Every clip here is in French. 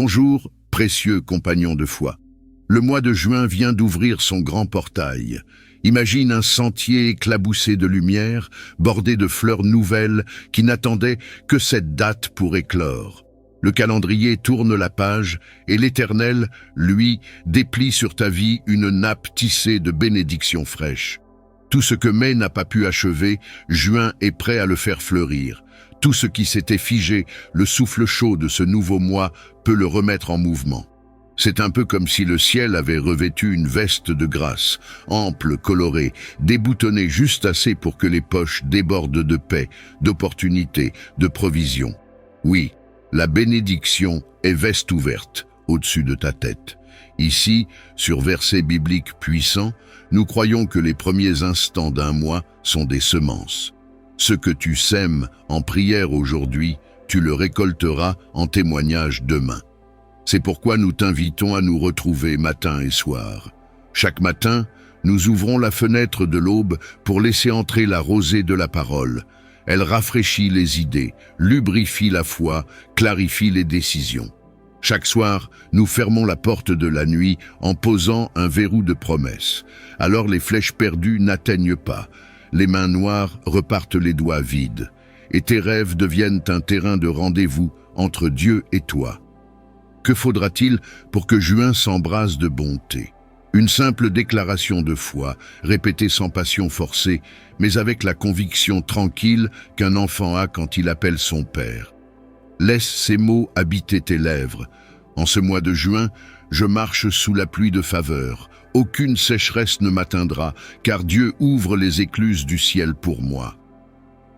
Bonjour, précieux compagnons de foi. Le mois de juin vient d'ouvrir son grand portail. Imagine un sentier éclaboussé de lumière, bordé de fleurs nouvelles qui n'attendaient que cette date pour éclore. Le calendrier tourne la page et l'Éternel, lui, déplie sur ta vie une nappe tissée de bénédictions fraîches. Tout ce que mai n'a pas pu achever, juin est prêt à le faire fleurir. Tout ce qui s'était figé, le souffle chaud de ce nouveau mois peut le remettre en mouvement. C'est un peu comme si le ciel avait revêtu une veste de grâce, ample, colorée, déboutonnée juste assez pour que les poches débordent de paix, d'opportunités, de provisions. Oui, la bénédiction est veste ouverte au-dessus de ta tête. Ici, sur versets bibliques puissants, nous croyons que les premiers instants d'un mois sont des semences. Ce que tu sèmes en prière aujourd'hui, tu le récolteras en témoignage demain. C'est pourquoi nous t'invitons à nous retrouver matin et soir. Chaque matin, nous ouvrons la fenêtre de l'aube pour laisser entrer la rosée de la parole. Elle rafraîchit les idées, lubrifie la foi, clarifie les décisions. Chaque soir, nous fermons la porte de la nuit en posant un verrou de promesses. Alors les flèches perdues n'atteignent pas. Les mains noires repartent les doigts vides. Et tes rêves deviennent un terrain de rendez-vous entre Dieu et toi. Que faudra-t-il pour que juin s'embrase de bonté? Une simple déclaration de foi, répétée sans passion forcée, mais avec la conviction tranquille qu'un enfant a quand il appelle son père. Laisse ces mots habiter tes lèvres. En ce mois de juin, je marche sous la pluie de faveur. Aucune sécheresse ne m'atteindra, car Dieu ouvre les écluses du ciel pour moi.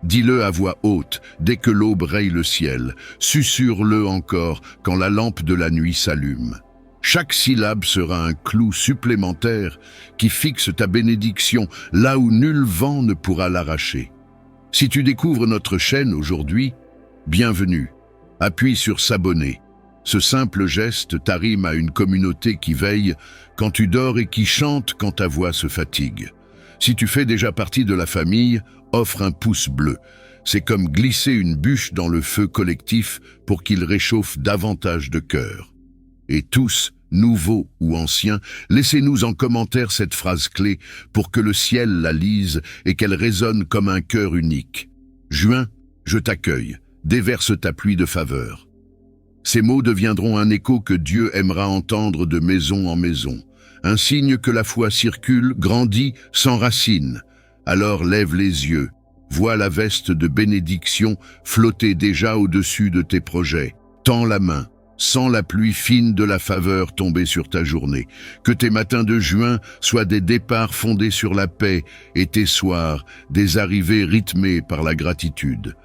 Dis-le à voix haute, dès que l'aube raye le ciel. Susurre-le encore quand la lampe de la nuit s'allume. Chaque syllabe sera un clou supplémentaire qui fixe ta bénédiction là où nul vent ne pourra l'arracher. Si tu découvres notre chaîne aujourd'hui, bienvenue. Appuie sur s'abonner. Ce simple geste t'arrime à une communauté qui veille quand tu dors et qui chante quand ta voix se fatigue. Si tu fais déjà partie de la famille, offre un pouce bleu. C'est comme glisser une bûche dans le feu collectif pour qu'il réchauffe davantage de cœurs. Et tous, nouveaux ou anciens, laissez-nous en commentaire cette phrase clé pour que le ciel la lise et qu'elle résonne comme un cœur unique. Juin, je t'accueille, déverse ta pluie de faveur. Ces mots deviendront un écho que Dieu aimera entendre de maison en maison. Un signe que la foi circule, grandit, s'enracine. Alors lève les yeux, vois la veste de bénédiction flotter déjà au-dessus de tes projets. Tends la main, sens la pluie fine de la faveur tomber sur ta journée. Que tes matins de juin soient des départs fondés sur la paix et tes soirs, des arrivées rythmées par la gratitude.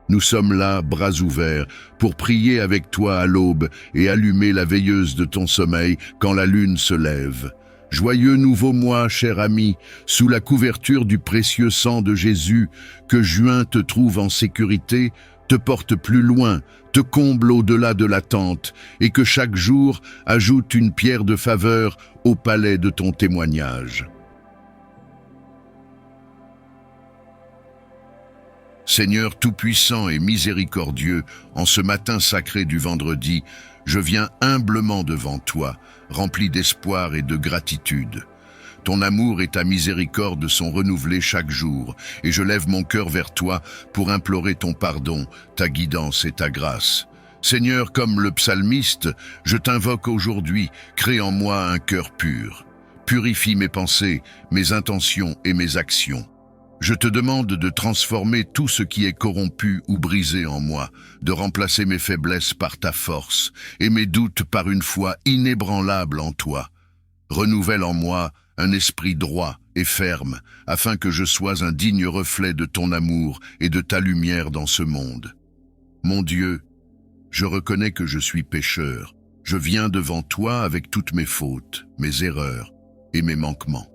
Nous sommes là, bras ouverts, pour prier avec toi à l'aube et allumer la veilleuse de ton sommeil quand la lune se lève. Joyeux nouveau mois, cher ami, sous la couverture du précieux sang de Jésus, que juin te trouve en sécurité, te porte plus loin, te comble au-delà de l'attente, et que chaque jour ajoute une pierre de faveur au palais de ton témoignage. Seigneur tout-puissant et miséricordieux, en ce matin sacré du vendredi, je viens humblement devant toi, rempli d'espoir et de gratitude. Ton amour et ta miséricorde sont renouvelés chaque jour, et je lève mon cœur vers toi pour implorer ton pardon, ta guidance et ta grâce. Seigneur, comme le psalmiste, je t'invoque aujourd'hui, crée en moi un cœur pur. Purifie mes pensées, mes intentions et mes actions. Je te demande de transformer tout ce qui est corrompu ou brisé en moi, de remplacer mes faiblesses par ta force et mes doutes par une foi inébranlable en toi. Renouvelle en moi un esprit droit et ferme, afin que je sois un digne reflet de ton amour et de ta lumière dans ce monde. Mon Dieu, je reconnais que je suis pécheur. Je viens devant toi avec toutes mes fautes, mes erreurs et mes manquements.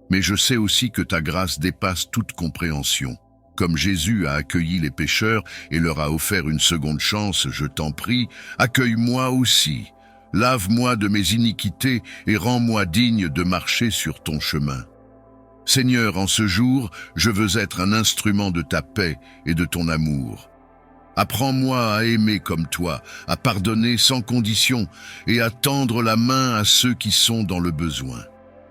Mais je sais aussi que ta grâce dépasse toute compréhension. Comme Jésus a accueilli les pécheurs et leur a offert une seconde chance, je t'en prie, accueille-moi aussi. Lave-moi de mes iniquités et rends-moi digne de marcher sur ton chemin. Seigneur, en ce jour, je veux être un instrument de ta paix et de ton amour. Apprends-moi à aimer comme toi, à pardonner sans condition et à tendre la main à ceux qui sont dans le besoin.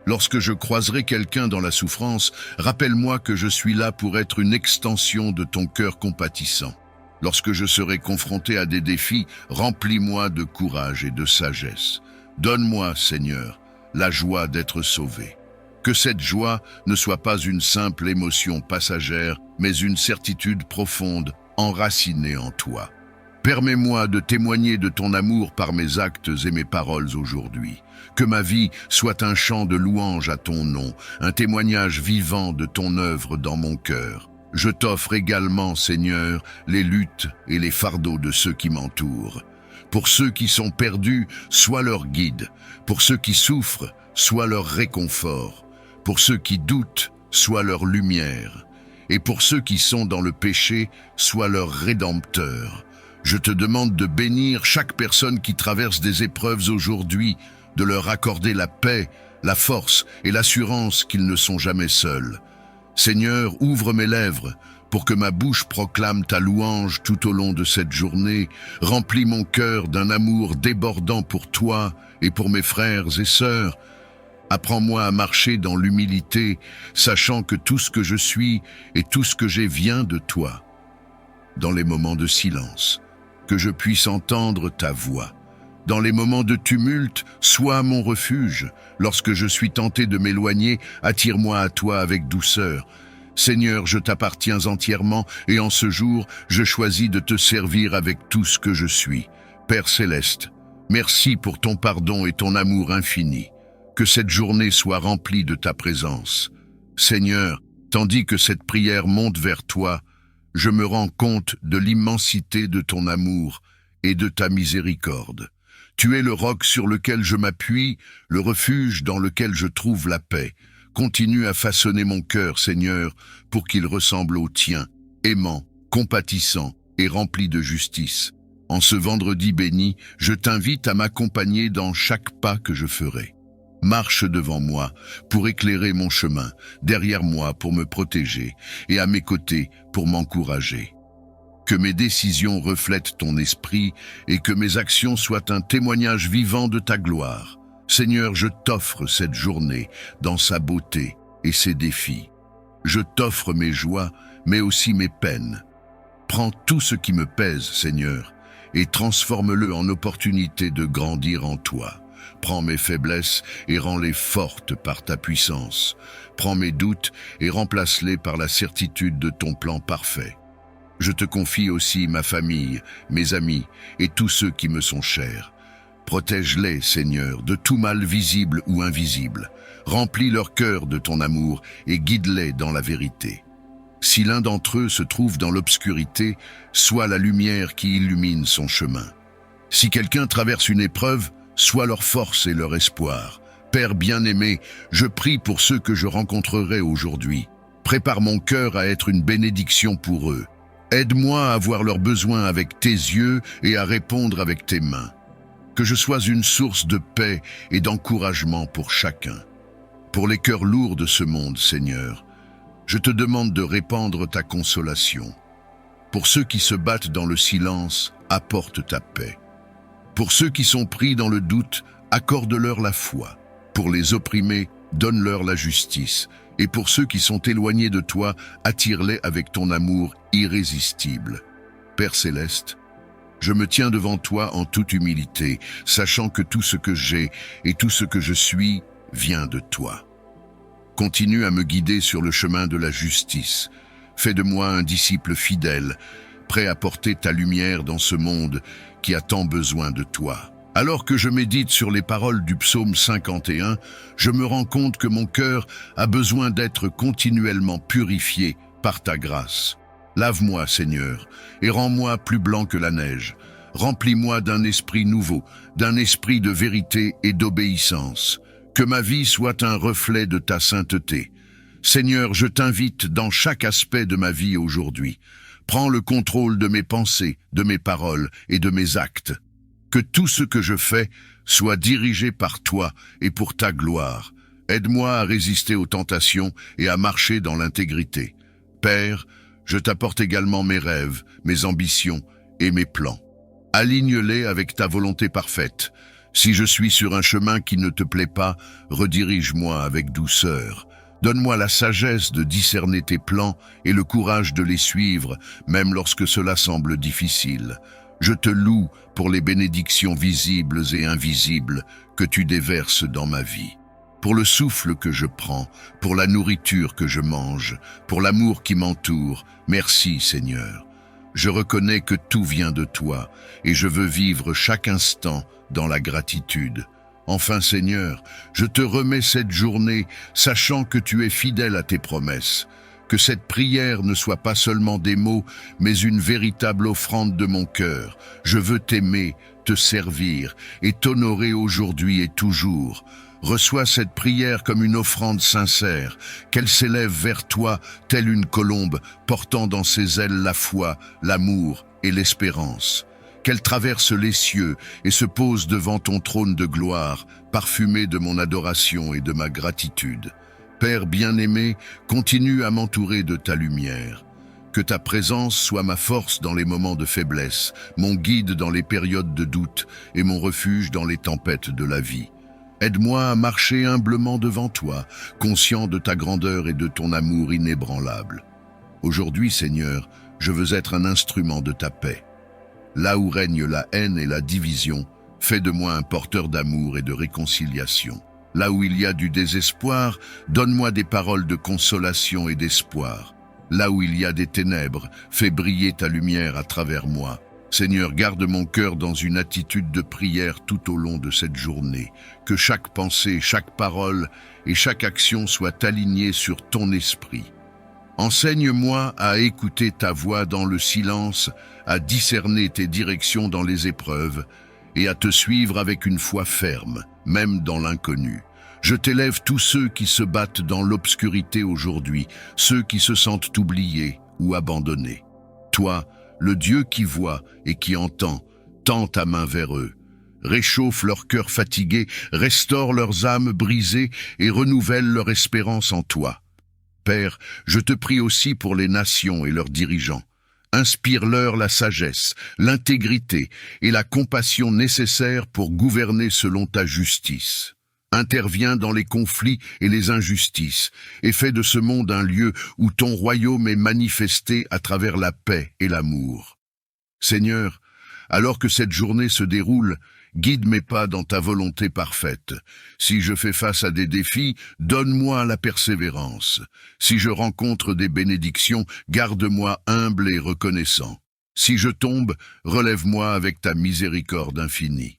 Lorsque je croiserai quelqu'un dans la souffrance, rappelle-moi que je suis là pour être une extension de ton cœur compatissant. Lorsque je serai confronté à des défis, remplis-moi de courage et de sagesse. Donne-moi, Seigneur, la joie d'être sauvé. Que cette joie ne soit pas une simple émotion passagère, mais une certitude profonde, enracinée en toi. Permets-moi de témoigner de ton amour par mes actes et mes paroles aujourd'hui. Que ma vie soit un chant de louange à ton nom, un témoignage vivant de ton œuvre dans mon cœur. Je t'offre également, Seigneur, les luttes et les fardeaux de ceux qui m'entourent. Pour ceux qui sont perdus, sois leur guide. Pour ceux qui souffrent, sois leur réconfort. Pour ceux qui doutent, sois leur lumière. Et pour ceux qui sont dans le péché, sois leur rédempteur. Je te demande de bénir chaque personne qui traverse des épreuves aujourd'hui, de leur accorder la paix, la force et l'assurance qu'ils ne sont jamais seuls. Seigneur, ouvre mes lèvres pour que ma bouche proclame ta louange tout au long de cette journée. Remplis mon cœur d'un amour débordant pour toi et pour mes frères et sœurs. Apprends-moi à marcher dans l'humilité, sachant que tout ce que je suis et tout ce que j'ai vient de toi. Dans les moments de silence, que je puisse entendre ta voix. Dans les moments de tumulte, sois mon refuge. Lorsque je suis tenté de m'éloigner, attire-moi à toi avec douceur. Seigneur, je t'appartiens entièrement et en ce jour, je choisis de te servir avec tout ce que je suis. Père céleste, merci pour ton pardon et ton amour infini. Que cette journée soit remplie de ta présence. Seigneur, tandis que cette prière monte vers toi, je me rends compte de l'immensité de ton amour et de ta miséricorde. Tu es le roc sur lequel je m'appuie, le refuge dans lequel je trouve la paix. Continue à façonner mon cœur, Seigneur, pour qu'il ressemble au tien, aimant, compatissant et rempli de justice. En ce vendredi béni, je t'invite à m'accompagner dans chaque pas que je ferai. Marche devant moi pour éclairer mon chemin, derrière moi pour me protéger et à mes côtés pour m'encourager. Que mes décisions reflètent ton esprit et que mes actions soient un témoignage vivant de ta gloire. Seigneur, je t'offre cette journée dans sa beauté et ses défis. Je t'offre mes joies, mais aussi mes peines. Prends tout ce qui me pèse, Seigneur, et transforme-le en opportunité de grandir en toi. Prends mes faiblesses et rends-les fortes par ta puissance. Prends mes doutes et remplace-les par la certitude de ton plan parfait. Je te confie aussi ma famille, mes amis et tous ceux qui me sont chers. Protège-les, Seigneur, de tout mal visible ou invisible. Remplis leur cœur de ton amour et guide-les dans la vérité. Si l'un d'entre eux se trouve dans l'obscurité, sois la lumière qui illumine son chemin. Si quelqu'un traverse une épreuve, sois leur force et leur espoir. Père bien-aimé, je prie pour ceux que je rencontrerai aujourd'hui. Prépare mon cœur à être une bénédiction pour eux. Aide-moi à voir leurs besoins avec tes yeux et à répondre avec tes mains. Que je sois une source de paix et d'encouragement pour chacun. Pour les cœurs lourds de ce monde, Seigneur, je te demande de répandre ta consolation. Pour ceux qui se battent dans le silence, apporte ta paix. Pour ceux qui sont pris dans le doute, accorde-leur la foi. Pour les opprimés, donne-leur la justice. Et pour ceux qui sont éloignés de toi, attire-les avec ton amour irrésistible. Père céleste, je me tiens devant toi en toute humilité, sachant que tout ce que j'ai et tout ce que je suis vient de toi. Continue à me guider sur le chemin de la justice. Fais de moi un disciple fidèle, prêt à porter ta lumière dans ce monde qui a tant besoin de toi. Alors que je médite sur les paroles du psaume 51, je me rends compte que mon cœur a besoin d'être continuellement purifié par ta grâce. Lave-moi, Seigneur, et rends-moi plus blanc que la neige. Remplis-moi d'un esprit nouveau, d'un esprit de vérité et d'obéissance. Que ma vie soit un reflet de ta sainteté. Seigneur, je t'invite dans chaque aspect de ma vie aujourd'hui. Prends le contrôle de mes pensées, de mes paroles et de mes actes. Que tout ce que je fais soit dirigé par toi et pour ta gloire. Aide-moi à résister aux tentations et à marcher dans l'intégrité. Père, Je t'apporte également mes rêves, mes ambitions et mes plans. Aligne-les avec ta volonté parfaite. Si je suis sur un chemin qui ne te plaît pas, redirige-moi avec douceur. Donne-moi la sagesse de discerner tes plans et le courage de les suivre, même lorsque cela semble difficile. Je te loue pour les bénédictions visibles et invisibles que tu déverses dans ma vie. Pour le souffle que je prends, pour la nourriture que je mange, pour l'amour qui m'entoure, merci Seigneur. Je reconnais que tout vient de toi et je veux vivre chaque instant dans la gratitude. Enfin Seigneur, je te remets cette journée, sachant que tu es fidèle à tes promesses. Que cette prière ne soit pas seulement des mots, mais une véritable offrande de mon cœur. Je veux t'aimer, te servir et t'honorer aujourd'hui et toujours. Reçois cette prière comme une offrande sincère, qu'elle s'élève vers toi telle une colombe, portant dans ses ailes la foi, l'amour et l'espérance. Qu'elle traverse les cieux et se pose devant ton trône de gloire, parfumé de mon adoration et de ma gratitude. Père bien-aimé, continue à m'entourer de ta lumière. Que ta présence soit ma force dans les moments de faiblesse, mon guide dans les périodes de doute et mon refuge dans les tempêtes de la vie. Aide-moi à marcher humblement devant toi, conscient de ta grandeur et de ton amour inébranlable. Aujourd'hui, Seigneur, je veux être un instrument de ta paix. Là où règne la haine et la division, fais de moi un porteur d'amour et de réconciliation. Là où il y a du désespoir, donne-moi des paroles de consolation et d'espoir. Là où il y a des ténèbres, fais briller ta lumière à travers moi. Seigneur, garde mon cœur dans une attitude de prière tout au long de cette journée. Que chaque pensée, chaque parole et chaque action soient alignées sur ton esprit. Enseigne-moi à écouter ta voix dans le silence, à discerner tes directions dans les épreuves et à te suivre avec une foi ferme, même dans l'inconnu. Je t'élève tous ceux qui se battent dans l'obscurité aujourd'hui, ceux qui se sentent oubliés ou abandonnés. Toi, le Dieu qui voit et qui entend, tends ta main vers eux. Réchauffe leur cœur fatigué, restaure leurs âmes brisées et renouvelle leur espérance en toi. Père, je te prie aussi pour les nations et leurs dirigeants. Inspire-leur la sagesse, l'intégrité et la compassion nécessaires pour gouverner selon ta justice. Interviens dans les conflits et les injustices et fais de ce monde un lieu où ton royaume est manifesté à travers la paix et l'amour. Seigneur, alors que cette journée se déroule, guide mes pas dans ta volonté parfaite. Si je fais face à des défis, donne-moi la persévérance. Si je rencontre des bénédictions, garde-moi humble et reconnaissant. Si je tombe, relève-moi avec ta miséricorde infinie.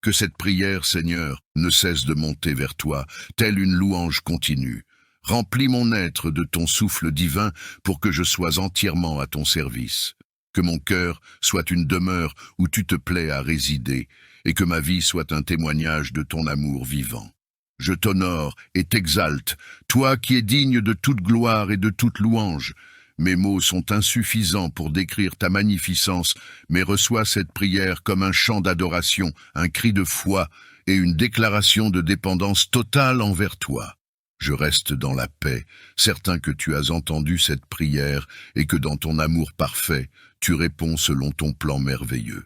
Que cette prière, Seigneur, ne cesse de monter vers toi, telle une louange continue. Remplis mon être de ton souffle divin pour que je sois entièrement à ton service. Que mon cœur soit une demeure où tu te plais à résider, et que ma vie soit un témoignage de ton amour vivant. Je t'honore et t'exalte, toi qui es digne de toute gloire et de toute louange. Mes mots sont insuffisants pour décrire ta magnificence, mais reçois cette prière comme un chant d'adoration, un cri de foi et une déclaration de dépendance totale envers toi. Je reste dans la paix, certain que tu as entendu cette prière et que dans ton amour parfait, tu réponds selon ton plan merveilleux.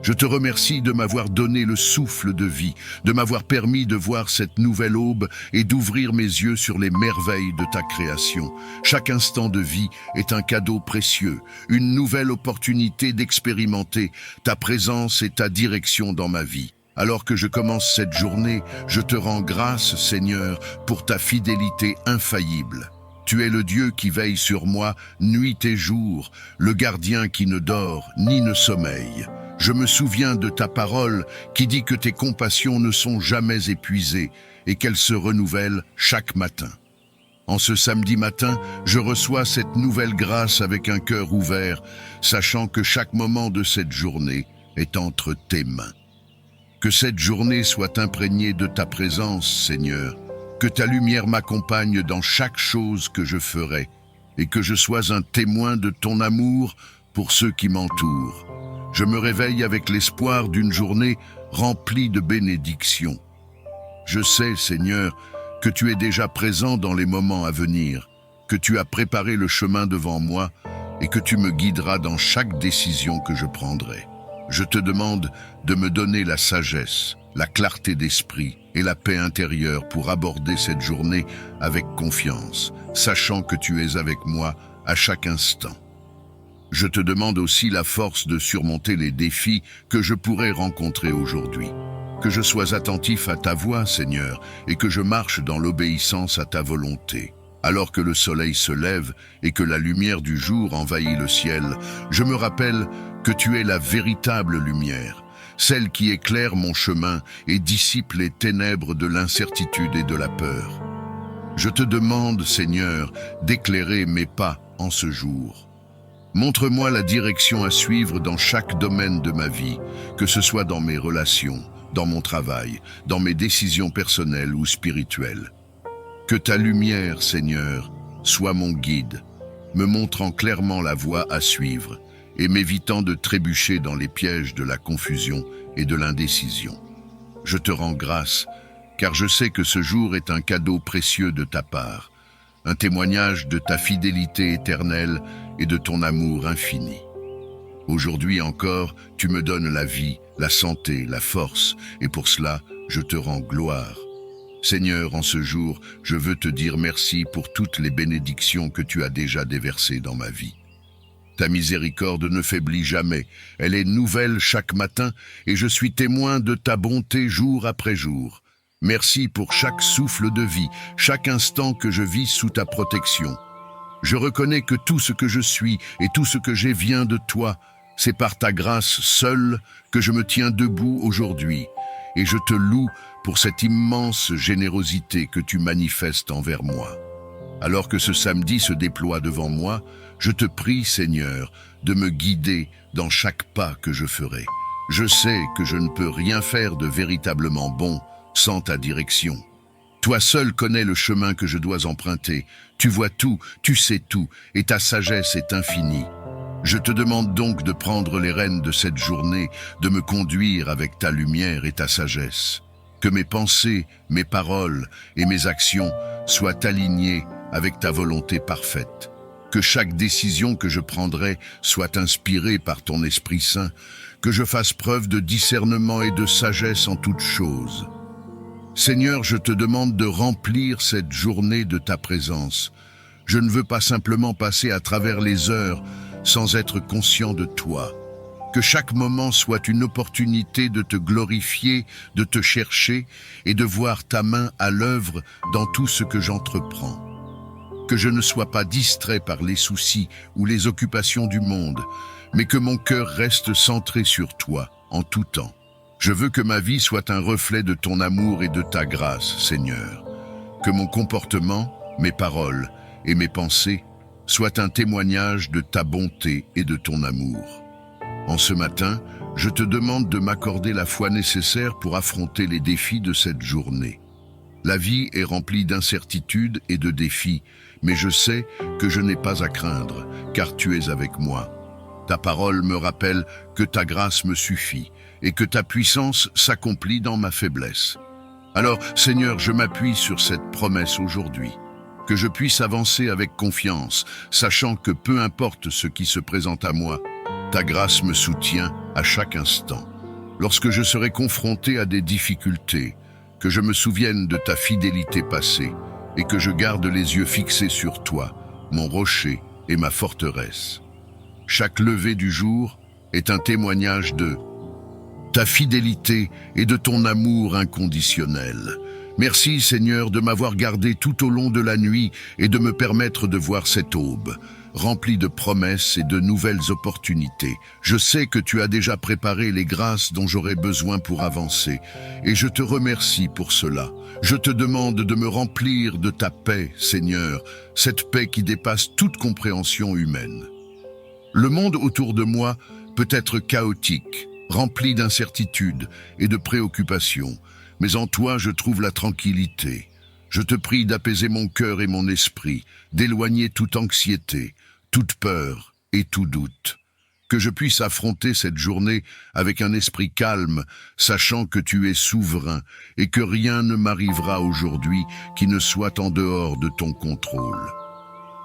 Je te remercie de m'avoir donné le souffle de vie, de m'avoir permis de voir cette nouvelle aube et d'ouvrir mes yeux sur les merveilles de ta création. Chaque instant de vie est un cadeau précieux, une nouvelle opportunité d'expérimenter ta présence et ta direction dans ma vie. Alors que je commence cette journée, je te rends grâce, Seigneur, pour ta fidélité infaillible. Tu es le Dieu qui veille sur moi nuit et jour, le gardien qui ne dort ni ne sommeille. Je me souviens de ta parole qui dit que tes compassions ne sont jamais épuisées et qu'elles se renouvellent chaque matin. En ce samedi matin, je reçois cette nouvelle grâce avec un cœur ouvert, sachant que chaque moment de cette journée est entre tes mains. Que cette journée soit imprégnée de ta présence, Seigneur, que ta lumière m'accompagne dans chaque chose que je ferai et que je sois un témoin de ton amour pour ceux qui m'entourent. Je me réveille avec l'espoir d'une journée remplie de bénédictions. Je sais, Seigneur, que tu es déjà présent dans les moments à venir, que tu as préparé le chemin devant moi et que tu me guideras dans chaque décision que je prendrai. Je te demande de me donner la sagesse, la clarté d'esprit et la paix intérieure pour aborder cette journée avec confiance, sachant que tu es avec moi à chaque instant. Je te demande aussi la force de surmonter les défis que je pourrais rencontrer aujourd'hui. Que je sois attentif à ta voix, Seigneur, et que je marche dans l'obéissance à ta volonté. Alors que le soleil se lève et que la lumière du jour envahit le ciel, je me rappelle que tu es la véritable lumière, celle qui éclaire mon chemin et dissipe les ténèbres de l'incertitude et de la peur. Je te demande, Seigneur, d'éclairer mes pas en ce jour. Montre-moi la direction à suivre dans chaque domaine de ma vie, que ce soit dans mes relations, dans mon travail, dans mes décisions personnelles ou spirituelles. Que ta lumière, Seigneur, soit mon guide, me montrant clairement la voie à suivre et m'évitant de trébucher dans les pièges de la confusion et de l'indécision. Je te rends grâce, car je sais que ce jour est un cadeau précieux de ta part, un témoignage de ta fidélité éternelle et de ton amour infini. Aujourd'hui encore, tu me donnes la vie, la santé, la force, et pour cela, je te rends gloire. Seigneur, en ce jour, je veux te dire merci pour toutes les bénédictions que tu as déjà déversées dans ma vie. Ta miséricorde ne faiblit jamais, elle est nouvelle chaque matin et je suis témoin de ta bonté jour après jour. Merci pour chaque souffle de vie, chaque instant que je vis sous ta protection. Je reconnais que tout ce que je suis et tout ce que j'ai vient de toi. C'est par ta grâce seule que je me tiens debout aujourd'hui et je te loue pour cette immense générosité que tu manifestes envers moi. Alors que ce samedi se déploie devant moi, je te prie, Seigneur, de me guider dans chaque pas que je ferai. Je sais que je ne peux rien faire de véritablement bon sans ta direction. Toi seul connais le chemin que je dois emprunter. Tu vois tout, tu sais tout, et ta sagesse est infinie. Je te demande donc de prendre les rênes de cette journée, de me conduire avec ta lumière et ta sagesse. Que mes pensées, mes paroles et mes actions soient alignées avec ta volonté parfaite. Que chaque décision que je prendrai soit inspirée par ton Esprit Saint, que je fasse preuve de discernement et de sagesse en toutes choses. Seigneur, je te demande de remplir cette journée de ta présence. Je ne veux pas simplement passer à travers les heures sans être conscient de toi. Que chaque moment soit une opportunité de te glorifier, de te chercher et de voir ta main à l'œuvre dans tout ce que j'entreprends. Que je ne sois pas distrait par les soucis ou les occupations du monde, mais que mon cœur reste centré sur toi en tout temps. Je veux que ma vie soit un reflet de ton amour et de ta grâce, Seigneur. Que mon comportement, mes paroles et mes pensées soient un témoignage de ta bonté et de ton amour. En ce matin, je te demande de m'accorder la foi nécessaire pour affronter les défis de cette journée. La vie est remplie d'incertitudes et de défis, mais je sais que je n'ai pas à craindre, car tu es avec moi. Ta parole me rappelle que ta grâce me suffit et que ta puissance s'accomplit dans ma faiblesse. Alors, Seigneur, je m'appuie sur cette promesse aujourd'hui, que je puisse avancer avec confiance, sachant que peu importe ce qui se présente à moi, ta grâce me soutient à chaque instant. Lorsque je serai confronté à des difficultés, que je me souvienne de ta fidélité passée et que je garde les yeux fixés sur toi, mon rocher et ma forteresse. Chaque lever du jour est un témoignage de ta fidélité et de ton amour inconditionnel. Merci, Seigneur, de m'avoir gardé tout au long de la nuit et de me permettre de voir cette aube, remplie de promesses et de nouvelles opportunités. Je sais que tu as déjà préparé les grâces dont j'aurai besoin pour avancer, et je te remercie pour cela. Je te demande de me remplir de ta paix, Seigneur, cette paix qui dépasse toute compréhension humaine. Le monde autour de moi peut être chaotique, rempli d'incertitudes et de préoccupations, mais en toi je trouve la tranquillité. Je te prie d'apaiser mon cœur et mon esprit, d'éloigner toute anxiété, toute peur et tout doute. Que je puisse affronter cette journée avec un esprit calme, sachant que tu es souverain et que rien ne m'arrivera aujourd'hui qui ne soit en dehors de ton contrôle.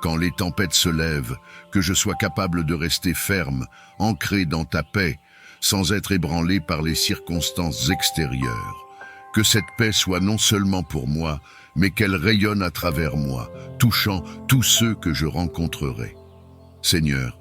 quand les tempêtes se lèvent, que je sois capable de rester ferme, ancré dans ta paix, sans être ébranlé par les circonstances extérieures. Que cette paix soit non seulement pour moi, mais qu'elle rayonne à travers moi, touchant tous ceux que je rencontrerai. Seigneur,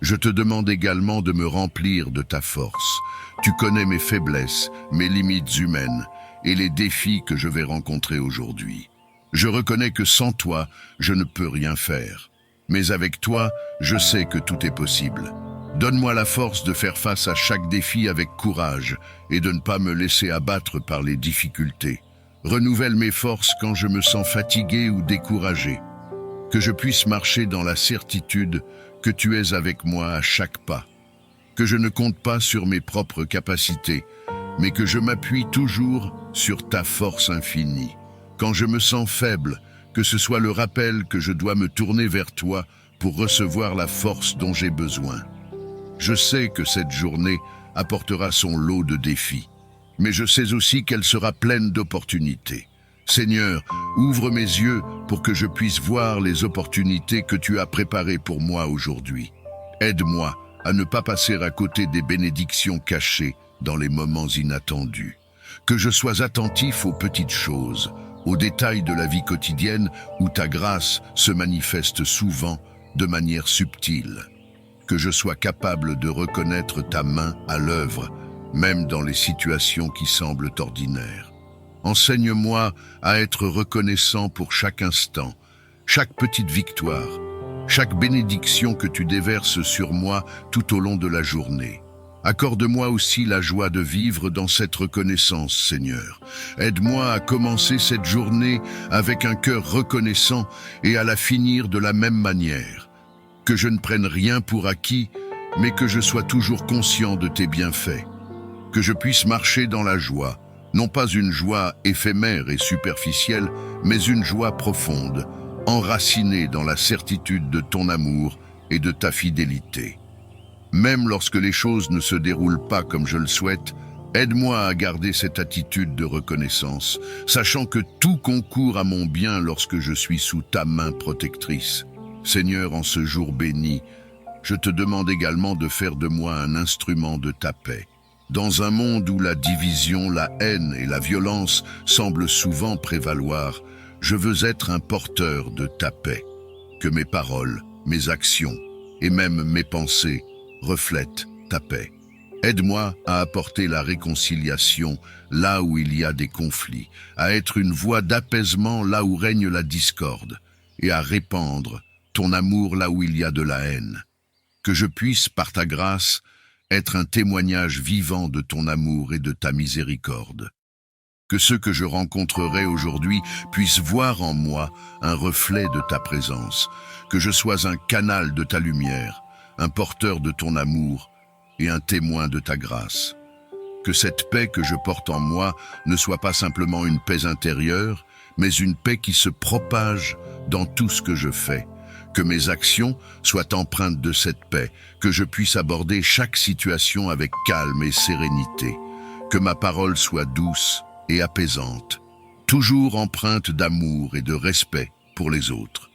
je te demande également de me remplir de ta force. Tu connais mes faiblesses, mes limites humaines et les défis que je vais rencontrer aujourd'hui. Je reconnais que sans toi, je ne peux rien faire. Mais avec toi, je sais que tout est possible. Donne-moi la force de faire face à chaque défi avec courage et de ne pas me laisser abattre par les difficultés. Renouvelle mes forces quand je me sens fatigué ou découragé. Que je puisse marcher dans la certitude que tu es avec moi à chaque pas. Que je ne compte pas sur mes propres capacités, mais que je m'appuie toujours sur ta force infinie. Quand je me sens faible, que ce soit le rappel que je dois me tourner vers toi pour recevoir la force dont j'ai besoin. Je sais que cette journée apportera son lot de défis, mais je sais aussi qu'elle sera pleine d'opportunités. Seigneur, ouvre mes yeux pour que je puisse voir les opportunités que tu as préparées pour moi aujourd'hui. Aide-moi à ne pas passer à côté des bénédictions cachées dans les moments inattendus. Que je sois attentif aux petites choses, aux détails de la vie quotidienne où ta grâce se manifeste souvent de manière subtile. Que je sois capable de reconnaître ta main à l'œuvre, même dans les situations qui semblent ordinaires. Enseigne-moi à être reconnaissant pour chaque instant, chaque petite victoire, chaque bénédiction que tu déverses sur moi tout au long de la journée. Accorde-moi aussi la joie de vivre dans cette reconnaissance, Seigneur. Aide-moi à commencer cette journée avec un cœur reconnaissant et à la finir de la même manière. Que je ne prenne rien pour acquis, mais que je sois toujours conscient de tes bienfaits. Que je puisse marcher dans la joie, non pas une joie éphémère et superficielle, mais une joie profonde, enracinée dans la certitude de ton amour et de ta fidélité. Même lorsque les choses ne se déroulent pas comme je le souhaite, aide-moi à garder cette attitude de reconnaissance, sachant que tout concourt à mon bien lorsque je suis sous ta main protectrice. Seigneur, en ce jour béni, je te demande également de faire de moi un instrument de ta paix. Dans un monde où la division, la haine et la violence semblent souvent prévaloir, je veux être un porteur de ta paix. Que mes paroles, mes actions et même mes pensées reflètent ta paix. Aide-moi à apporter la réconciliation là où il y a des conflits, à être une voix d'apaisement là où règne la discorde et à répandre ton amour là où il y a de la haine. Que je puisse, par ta grâce, être un témoignage vivant de ton amour et de ta miséricorde. Que ceux que je rencontrerai aujourd'hui puissent voir en moi un reflet de ta présence, que je sois un canal de ta lumière, un porteur de ton amour et un témoin de ta grâce. Que cette paix que je porte en moi ne soit pas simplement une paix intérieure, mais une paix qui se propage dans tout ce que je fais. Que mes actions soient empreintes de cette paix, que je puisse aborder chaque situation avec calme et sérénité. Que ma parole soit douce et apaisante, toujours empreinte d'amour et de respect pour les autres.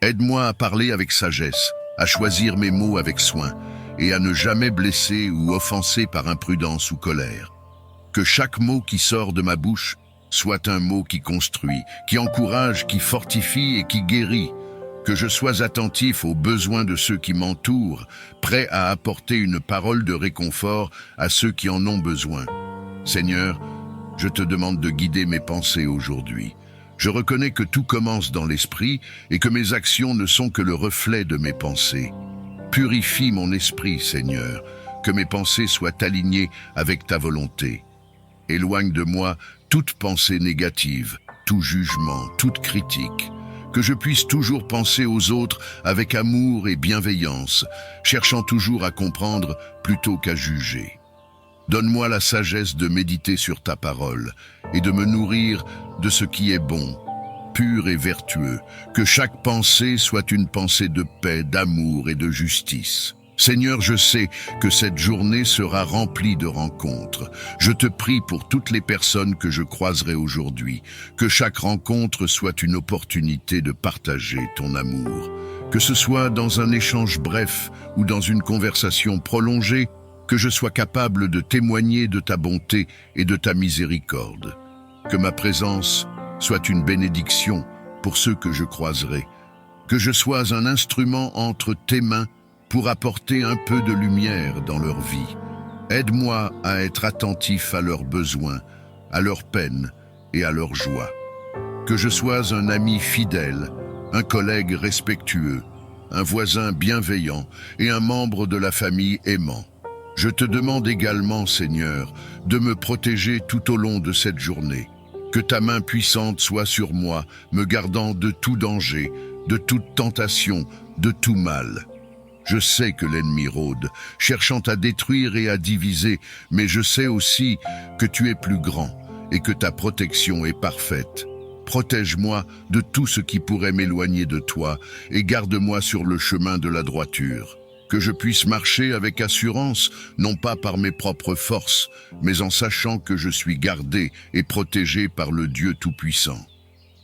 Aide-moi à parler avec sagesse, à choisir mes mots avec soin et à ne jamais blesser ou offenser par imprudence ou colère. Que chaque mot qui sort de ma bouche soit un mot qui construit, qui encourage, qui fortifie et qui guérit. Que je sois attentif aux besoins de ceux qui m'entourent, prêt à apporter une parole de réconfort à ceux qui en ont besoin. Seigneur, je te demande de guider mes pensées aujourd'hui. Je reconnais que tout commence dans l'esprit et que mes actions ne sont que le reflet de mes pensées. Purifie mon esprit, Seigneur, que mes pensées soient alignées avec ta volonté. Éloigne de moi toute pensée négative, tout jugement, toute critique. Que je puisse toujours penser aux autres avec amour et bienveillance, cherchant toujours à comprendre plutôt qu'à juger. Donne-moi la sagesse de méditer sur ta parole et de me nourrir de ce qui est bon, pur et vertueux, que chaque pensée soit une pensée de paix, d'amour et de justice. Seigneur, je sais que cette journée sera remplie de rencontres. Je te prie pour toutes les personnes que je croiserai aujourd'hui, que chaque rencontre soit une opportunité de partager ton amour. Que ce soit dans un échange bref ou dans une conversation prolongée, que je sois capable de témoigner de ta bonté et de ta miséricorde. Que ma présence soit une bénédiction pour ceux que je croiserai. Que je sois un instrument entre tes mains pour apporter un peu de lumière dans leur vie. Aide-moi à être attentif à leurs besoins, à leurs peines et à leurs joies. Que je sois un ami fidèle, un collègue respectueux, un voisin bienveillant et un membre de la famille aimant. Je te demande également, Seigneur, de me protéger tout au long de cette journée. Que ta main puissante soit sur moi, me gardant de tout danger, de toute tentation, de tout mal. Je sais que l'ennemi rôde, cherchant à détruire et à diviser, mais je sais aussi que tu es plus grand et que ta protection est parfaite. Protège-moi de tout ce qui pourrait m'éloigner de toi et garde-moi sur le chemin de la droiture. Que je puisse marcher avec assurance, non pas par mes propres forces, mais en sachant que je suis gardé et protégé par le Dieu Tout-Puissant.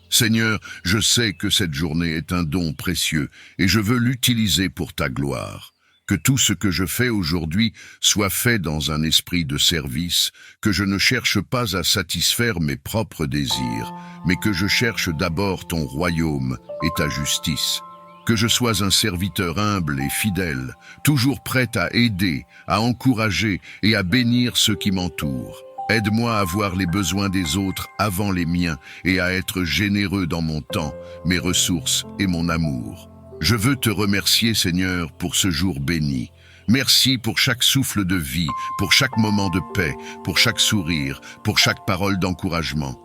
Seigneur, je sais que cette journée est un don précieux et je veux l'utiliser pour ta gloire. Que tout ce que je fais aujourd'hui soit fait dans un esprit de service, que je ne cherche pas à satisfaire mes propres désirs, mais que je cherche d'abord ton royaume et ta justice. Que je sois un serviteur humble et fidèle, toujours prêt à aider, à encourager et à bénir ceux qui m'entourent. Aide-moi à voir les besoins des autres avant les miens et à être généreux dans mon temps, mes ressources et mon amour. Je veux te remercier, Seigneur, pour ce jour béni. Merci pour chaque souffle de vie, pour chaque moment de paix, pour chaque sourire, pour chaque parole d'encouragement.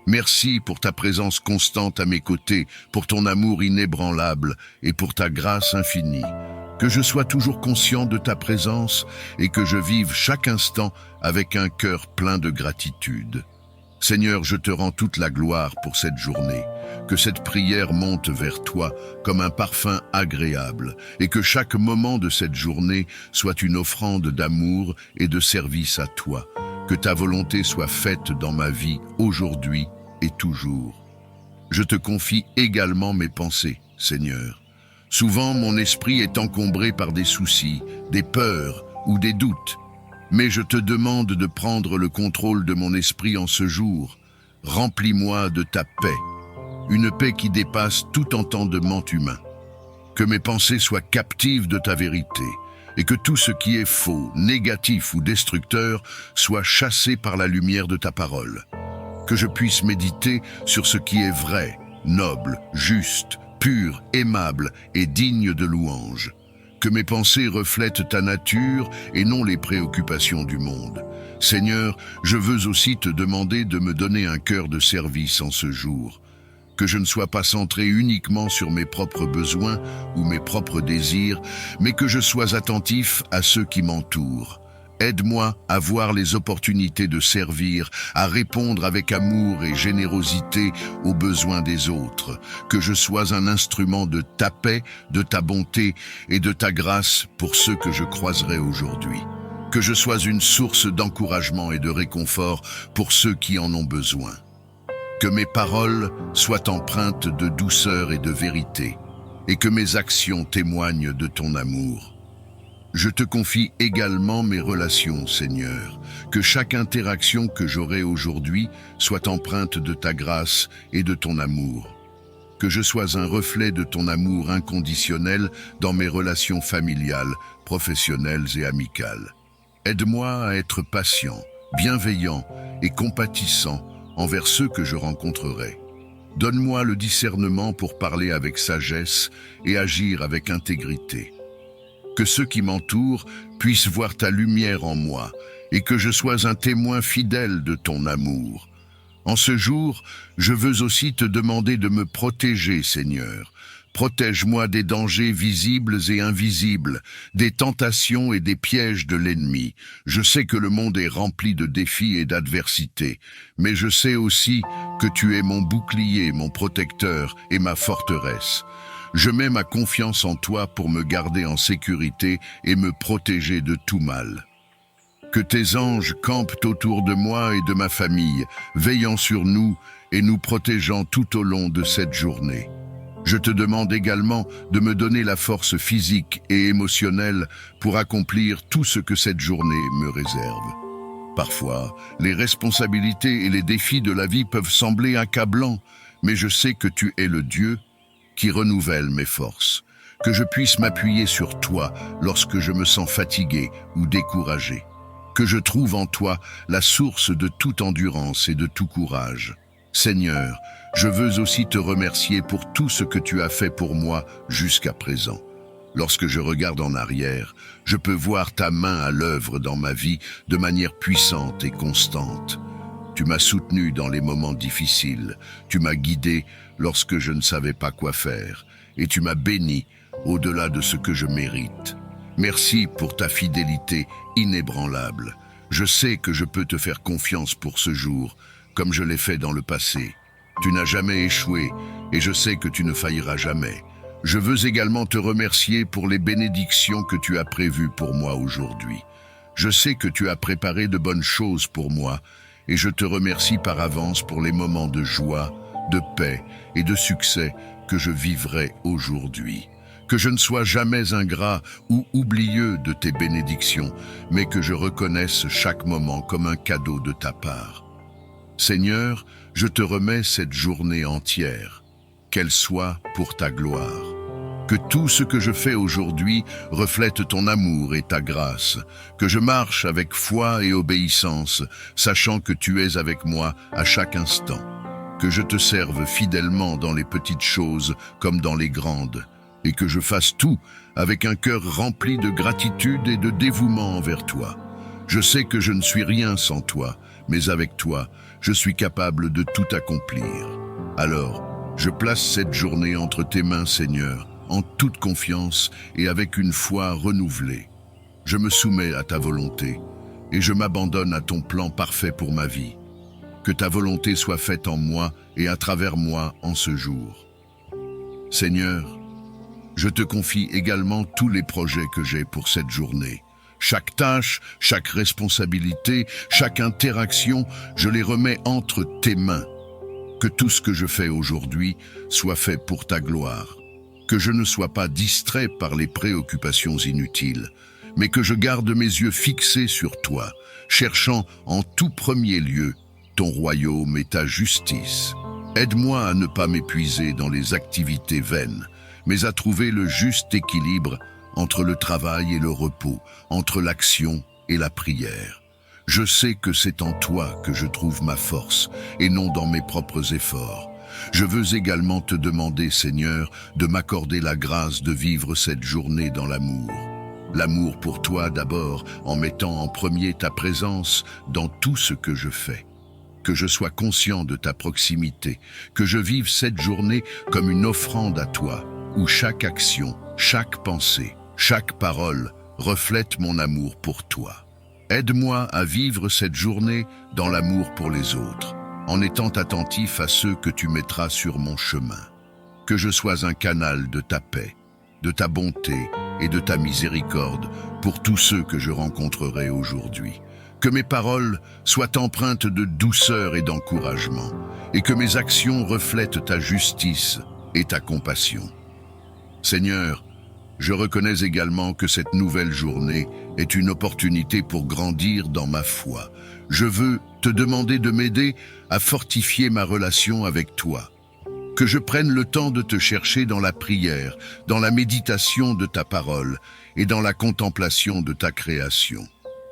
Merci pour ta présence constante à mes côtés, pour ton amour inébranlable et pour ta grâce infinie. Que je sois toujours conscient de ta présence et que je vive chaque instant avec un cœur plein de gratitude. Seigneur, je te rends toute la gloire pour cette journée. Que cette prière monte vers toi comme un parfum agréable et que chaque moment de cette journée soit une offrande d'amour et de service à toi. Que ta volonté soit faite dans ma vie aujourd'hui et toujours. Je te confie également mes pensées, Seigneur. Souvent, mon esprit est encombré par des soucis, des peurs ou des doutes. Mais je te demande de prendre le contrôle de mon esprit en ce jour. Remplis-moi de ta paix, une paix qui dépasse tout entendement humain. Que mes pensées soient captives de ta vérité et que tout ce qui est faux, négatif ou destructeur soit chassé par la lumière de ta parole. Que je puisse méditer sur ce qui est vrai, noble, juste, pur, aimable et digne de louange. Que mes pensées reflètent ta nature et non les préoccupations du monde. Seigneur, je veux aussi te demander de me donner un cœur de service en ce jour. Que je ne sois pas centré uniquement sur mes propres besoins ou mes propres désirs, mais que je sois attentif à ceux qui m'entourent. Aide-moi à voir les opportunités de servir, à répondre avec amour et générosité aux besoins des autres. Que je sois un instrument de ta paix, de ta bonté et de ta grâce pour ceux que je croiserai aujourd'hui. Que je sois une source d'encouragement et de réconfort pour ceux qui en ont besoin. Que mes paroles soient empreintes de douceur et de vérité, et que mes actions témoignent de ton amour. Je te confie également mes relations, Seigneur, que chaque interaction que j'aurai aujourd'hui soit empreinte de ta grâce et de ton amour. Que je sois un reflet de ton amour inconditionnel dans mes relations familiales, professionnelles et amicales. Aide-moi à être patient, bienveillant et compatissant envers ceux que je rencontrerai. Donne-moi le discernement pour parler avec sagesse et agir avec intégrité. Que ceux qui m'entourent puissent voir ta lumière en moi et que je sois un témoin fidèle de ton amour. En ce jour, je veux aussi te demander de me protéger, Seigneur. Protège-moi des dangers visibles et invisibles, des tentations et des pièges de l'ennemi. Je sais que le monde est rempli de défis et d'adversités, mais je sais aussi que tu es mon bouclier, mon protecteur et ma forteresse. Je mets ma confiance en toi pour me garder en sécurité et me protéger de tout mal. Que tes anges campent autour de moi et de ma famille, veillant sur nous et nous protégeant tout au long de cette journée. Je te demande également de me donner la force physique et émotionnelle pour accomplir tout ce que cette journée me réserve. Parfois, les responsabilités et les défis de la vie peuvent sembler accablants, mais je sais que tu es le Dieu qui renouvelle mes forces, que je puisse m'appuyer sur toi lorsque je me sens fatigué ou découragé, que je trouve en toi la source de toute endurance et de tout courage. Seigneur, je veux aussi te remercier pour tout ce que tu as fait pour moi jusqu'à présent. Lorsque je regarde en arrière, je peux voir ta main à l'œuvre dans ma vie de manière puissante et constante. Tu m'as soutenu dans les moments difficiles, tu m'as guidé lorsque je ne savais pas quoi faire, et tu m'as béni au-delà de ce que je mérite. Merci pour ta fidélité inébranlable. Je sais que je peux te faire confiance pour ce jour, comme je l'ai fait dans le passé. Tu n'as jamais échoué, et je sais que tu ne failliras jamais. Je veux également te remercier pour les bénédictions que tu as prévues pour moi aujourd'hui. Je sais que tu as préparé de bonnes choses pour moi, et je te remercie par avance pour les moments de joie, de paix et de succès que je vivrai aujourd'hui. Que je ne sois jamais ingrat ou oublieux de tes bénédictions, mais que je reconnaisse chaque moment comme un cadeau de ta part. Seigneur, je te remets cette journée entière, qu'elle soit pour ta gloire. Que tout ce que je fais aujourd'hui reflète ton amour et ta grâce, que je marche avec foi et obéissance, sachant que tu es avec moi à chaque instant, que je te serve fidèlement dans les petites choses comme dans les grandes, et que je fasse tout avec un cœur rempli de gratitude et de dévouement envers toi. Je sais que je ne suis rien sans toi, mais avec toi, je suis capable de tout accomplir. Alors, je place cette journée entre tes mains, Seigneur, en toute confiance et avec une foi renouvelée. Je me soumets à ta volonté et je m'abandonne à ton plan parfait pour ma vie. Que ta volonté soit faite en moi et à travers moi en ce jour. Seigneur, je te confie également tous les projets que j'ai pour cette journée. Chaque tâche, chaque responsabilité, chaque interaction, je les remets entre tes mains. Que tout ce que je fais aujourd'hui soit fait pour ta gloire. Que je ne sois pas distrait par les préoccupations inutiles, mais que je garde mes yeux fixés sur toi, cherchant en tout premier lieu ton royaume et ta justice. Aide-moi à ne pas m'épuiser dans les activités vaines, mais à trouver le juste équilibre entre le travail et le repos, entre l'action et la prière. Je sais que c'est en toi que je trouve ma force, et non dans mes propres efforts. Je veux également te demander, Seigneur, de m'accorder la grâce de vivre cette journée dans l'amour. L'amour pour toi d'abord, en mettant en premier ta présence dans tout ce que je fais. Que je sois conscient de ta proximité, que je vive cette journée comme une offrande à toi, où chaque action, chaque pensée, chaque parole reflète mon amour pour toi. Aide-moi à vivre cette journée dans l'amour pour les autres, en étant attentif à ceux que tu mettras sur mon chemin. Que je sois un canal de ta paix, de ta bonté et de ta miséricorde pour tous ceux que je rencontrerai aujourd'hui. Que mes paroles soient empreintes de douceur et d'encouragement, et que mes actions reflètent ta justice et ta compassion. Seigneur, je reconnais également que cette nouvelle journée est une opportunité pour grandir dans ma foi. Je veux te demander de m'aider à fortifier ma relation avec toi. Que je prenne le temps de te chercher dans la prière, dans la méditation de ta parole et dans la contemplation de ta création.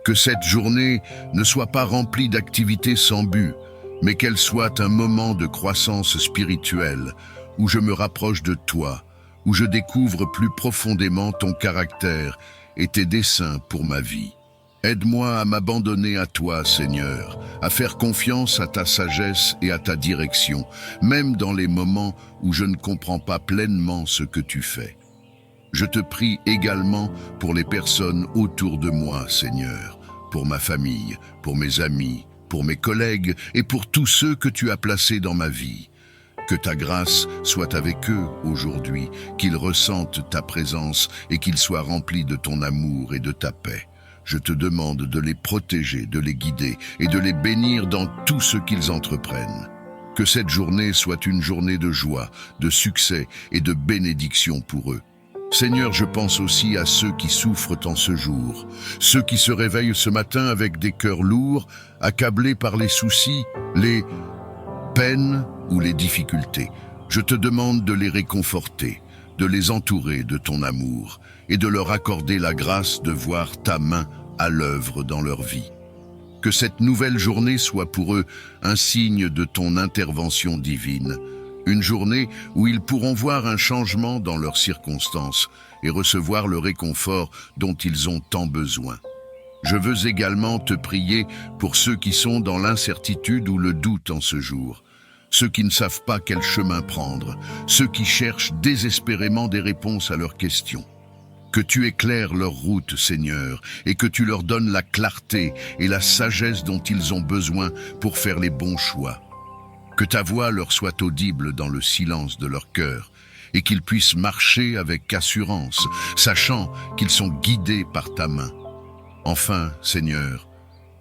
Que cette journée ne soit pas remplie d'activités sans but, mais qu'elle soit un moment de croissance spirituelle où je me rapproche de toi, où je découvre plus profondément ton caractère et tes desseins pour ma vie. Aide-moi à m'abandonner à toi, Seigneur, à faire confiance à ta sagesse et à ta direction, même dans les moments où je ne comprends pas pleinement ce que tu fais. Je te prie également pour les personnes autour de moi, Seigneur, pour ma famille, pour mes amis, pour mes collègues et pour tous ceux que tu as placés dans ma vie. Que ta grâce soit avec eux aujourd'hui, qu'ils ressentent ta présence et qu'ils soient remplis de ton amour et de ta paix. Je te demande de les protéger, de les guider et de les bénir dans tout ce qu'ils entreprennent. Que cette journée soit une journée de joie, de succès et de bénédiction pour eux. Seigneur, je pense aussi à ceux qui souffrent en ce jour, ceux qui se réveillent ce matin avec des cœurs lourds, accablés par les soucis, les peines ou les difficultés. Je te demande de les réconforter, de les entourer de ton amour et de leur accorder la grâce de voir ta main à l'œuvre dans leur vie. Que cette nouvelle journée soit pour eux un signe de ton intervention divine, une journée où ils pourront voir un changement dans leurs circonstances et recevoir le réconfort dont ils ont tant besoin. Je veux également te prier pour ceux qui sont dans l'incertitude ou le doute en ce jour, ceux qui ne savent pas quel chemin prendre, ceux qui cherchent désespérément des réponses à leurs questions. Que tu éclaires leur route, Seigneur, et que tu leur donnes la clarté et la sagesse dont ils ont besoin pour faire les bons choix. Que ta voix leur soit audible dans le silence de leur cœur et qu'ils puissent marcher avec assurance, sachant qu'ils sont guidés par ta main. Enfin, Seigneur,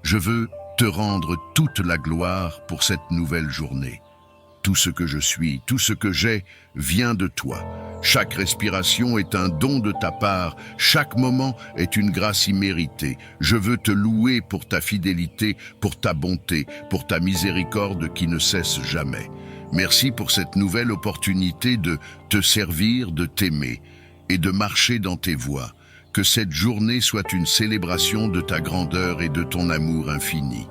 je veux te rendre toute la gloire pour cette nouvelle journée. Tout ce que je suis, tout ce que j'ai, vient de toi. Chaque respiration est un don de ta part, chaque moment est une grâce imméritée. Je veux te louer pour ta fidélité, pour ta bonté, pour ta miséricorde qui ne cesse jamais. Merci pour cette nouvelle opportunité de te servir, de t'aimer et de marcher dans tes voies. Que cette journée soit une célébration de ta grandeur et de ton amour infini.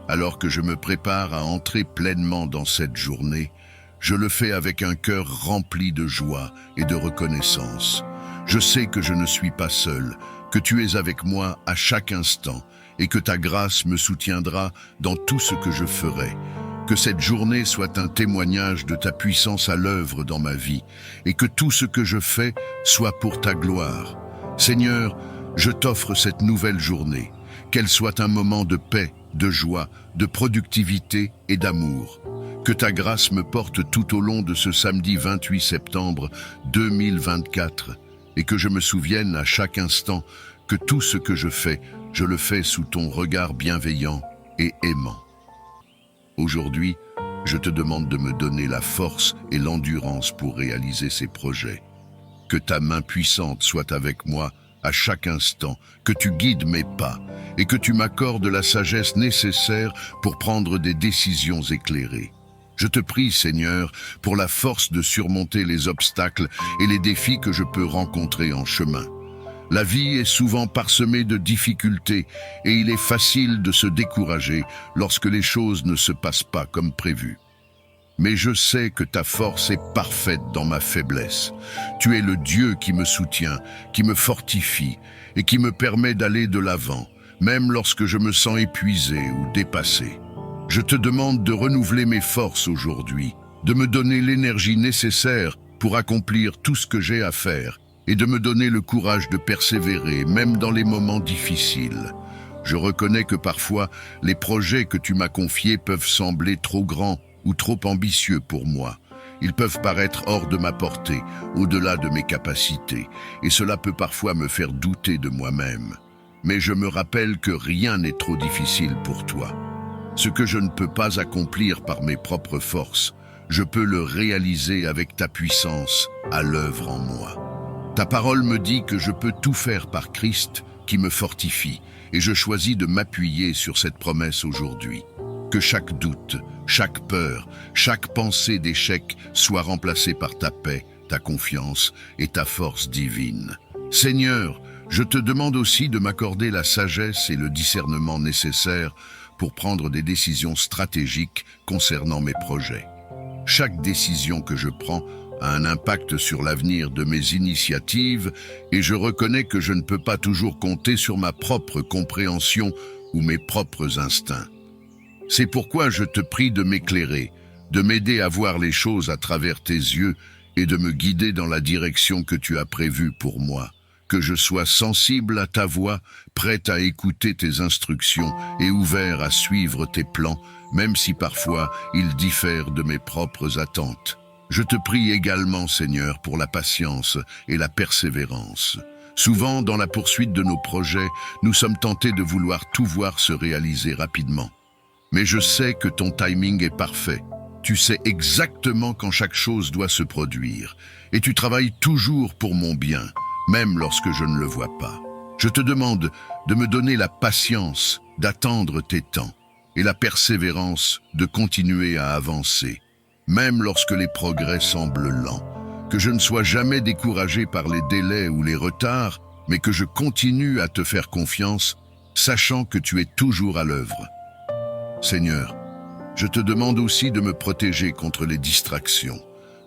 Alors que je me prépare à entrer pleinement dans cette journée, je le fais avec un cœur rempli de joie et de reconnaissance. Je sais que je ne suis pas seul, que tu es avec moi à chaque instant et que ta grâce me soutiendra dans tout ce que je ferai. Que cette journée soit un témoignage de ta puissance à l'œuvre dans ma vie et que tout ce que je fais soit pour ta gloire. Seigneur, je t'offre cette nouvelle journée, qu'elle soit un moment de paix, de joie, de productivité et d'amour. Que ta grâce me porte tout au long de ce samedi 28 septembre 2024 et que je me souvienne à chaque instant que tout ce que je le fais sous ton regard bienveillant et aimant. Aujourd'hui, je te demande de me donner la force et l'endurance pour réaliser ces projets. Que ta main puissante soit avec moi à chaque instant, que tu guides mes pas et que tu m'accordes la sagesse nécessaire pour prendre des décisions éclairées. Je te prie, Seigneur, pour la force de surmonter les obstacles et les défis que je peux rencontrer en chemin. La vie est souvent parsemée de difficultés et il est facile de se décourager lorsque les choses ne se passent pas comme prévu. Mais je sais que ta force est parfaite dans ma faiblesse. Tu es le Dieu qui me soutient, qui me fortifie et qui me permet d'aller de l'avant, même lorsque je me sens épuisé ou dépassé. Je te demande de renouveler mes forces aujourd'hui, de me donner l'énergie nécessaire pour accomplir tout ce que j'ai à faire et de me donner le courage de persévérer, même dans les moments difficiles. Je reconnais que parfois, les projets que tu m'as confiés peuvent sembler trop grands ou trop ambitieux pour moi. Ils peuvent paraître hors de ma portée, au-delà de mes capacités, et cela peut parfois me faire douter de moi-même. Mais je me rappelle que rien n'est trop difficile pour toi. Ce que je ne peux pas accomplir par mes propres forces, je peux le réaliser avec ta puissance à l'œuvre en moi. Ta parole me dit que je peux tout faire par Christ qui me fortifie, et je choisis de m'appuyer sur cette promesse aujourd'hui. Que chaque doute, chaque peur, chaque pensée d'échec soit remplacée par ta paix, ta confiance et ta force divine. Seigneur, je te demande aussi de m'accorder la sagesse et le discernement nécessaires pour prendre des décisions stratégiques concernant mes projets. Chaque décision que je prends a un impact sur l'avenir de mes initiatives et je reconnais que je ne peux pas toujours compter sur ma propre compréhension ou mes propres instincts. C'est pourquoi je te prie de m'éclairer, de m'aider à voir les choses à travers tes yeux et de me guider dans la direction que tu as prévue pour moi. Que je sois sensible à ta voix, prêt à écouter tes instructions et ouvert à suivre tes plans, même si parfois ils diffèrent de mes propres attentes. Je te prie également, Seigneur, pour la patience et la persévérance. Souvent, dans la poursuite de nos projets, nous sommes tentés de vouloir tout voir se réaliser rapidement. Mais je sais que ton timing est parfait. Tu sais exactement quand chaque chose doit se produire. Et tu travailles toujours pour mon bien, même lorsque je ne le vois pas. Je te demande de me donner la patience d'attendre tes temps et la persévérance de continuer à avancer, même lorsque les progrès semblent lents. Que je ne sois jamais découragé par les délais ou les retards, mais que je continue à te faire confiance, sachant que tu es toujours à l'œuvre. Seigneur, je te demande aussi de me protéger contre les distractions.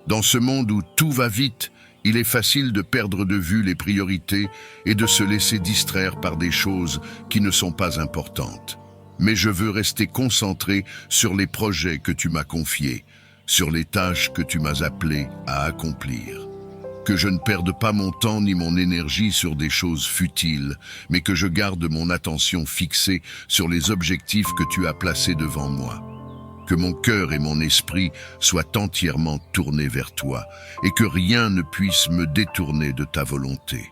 Dans ce monde où tout va vite, il est facile de perdre de vue les priorités et de se laisser distraire par des choses qui ne sont pas importantes. Mais je veux rester concentré sur les projets que tu m'as confiés, sur les tâches que tu m'as appelé à accomplir. Que je ne perde pas mon temps ni mon énergie sur des choses futiles, mais que je garde mon attention fixée sur les objectifs que tu as placés devant moi. Que mon cœur et mon esprit soient entièrement tournés vers toi et que rien ne puisse me détourner de ta volonté.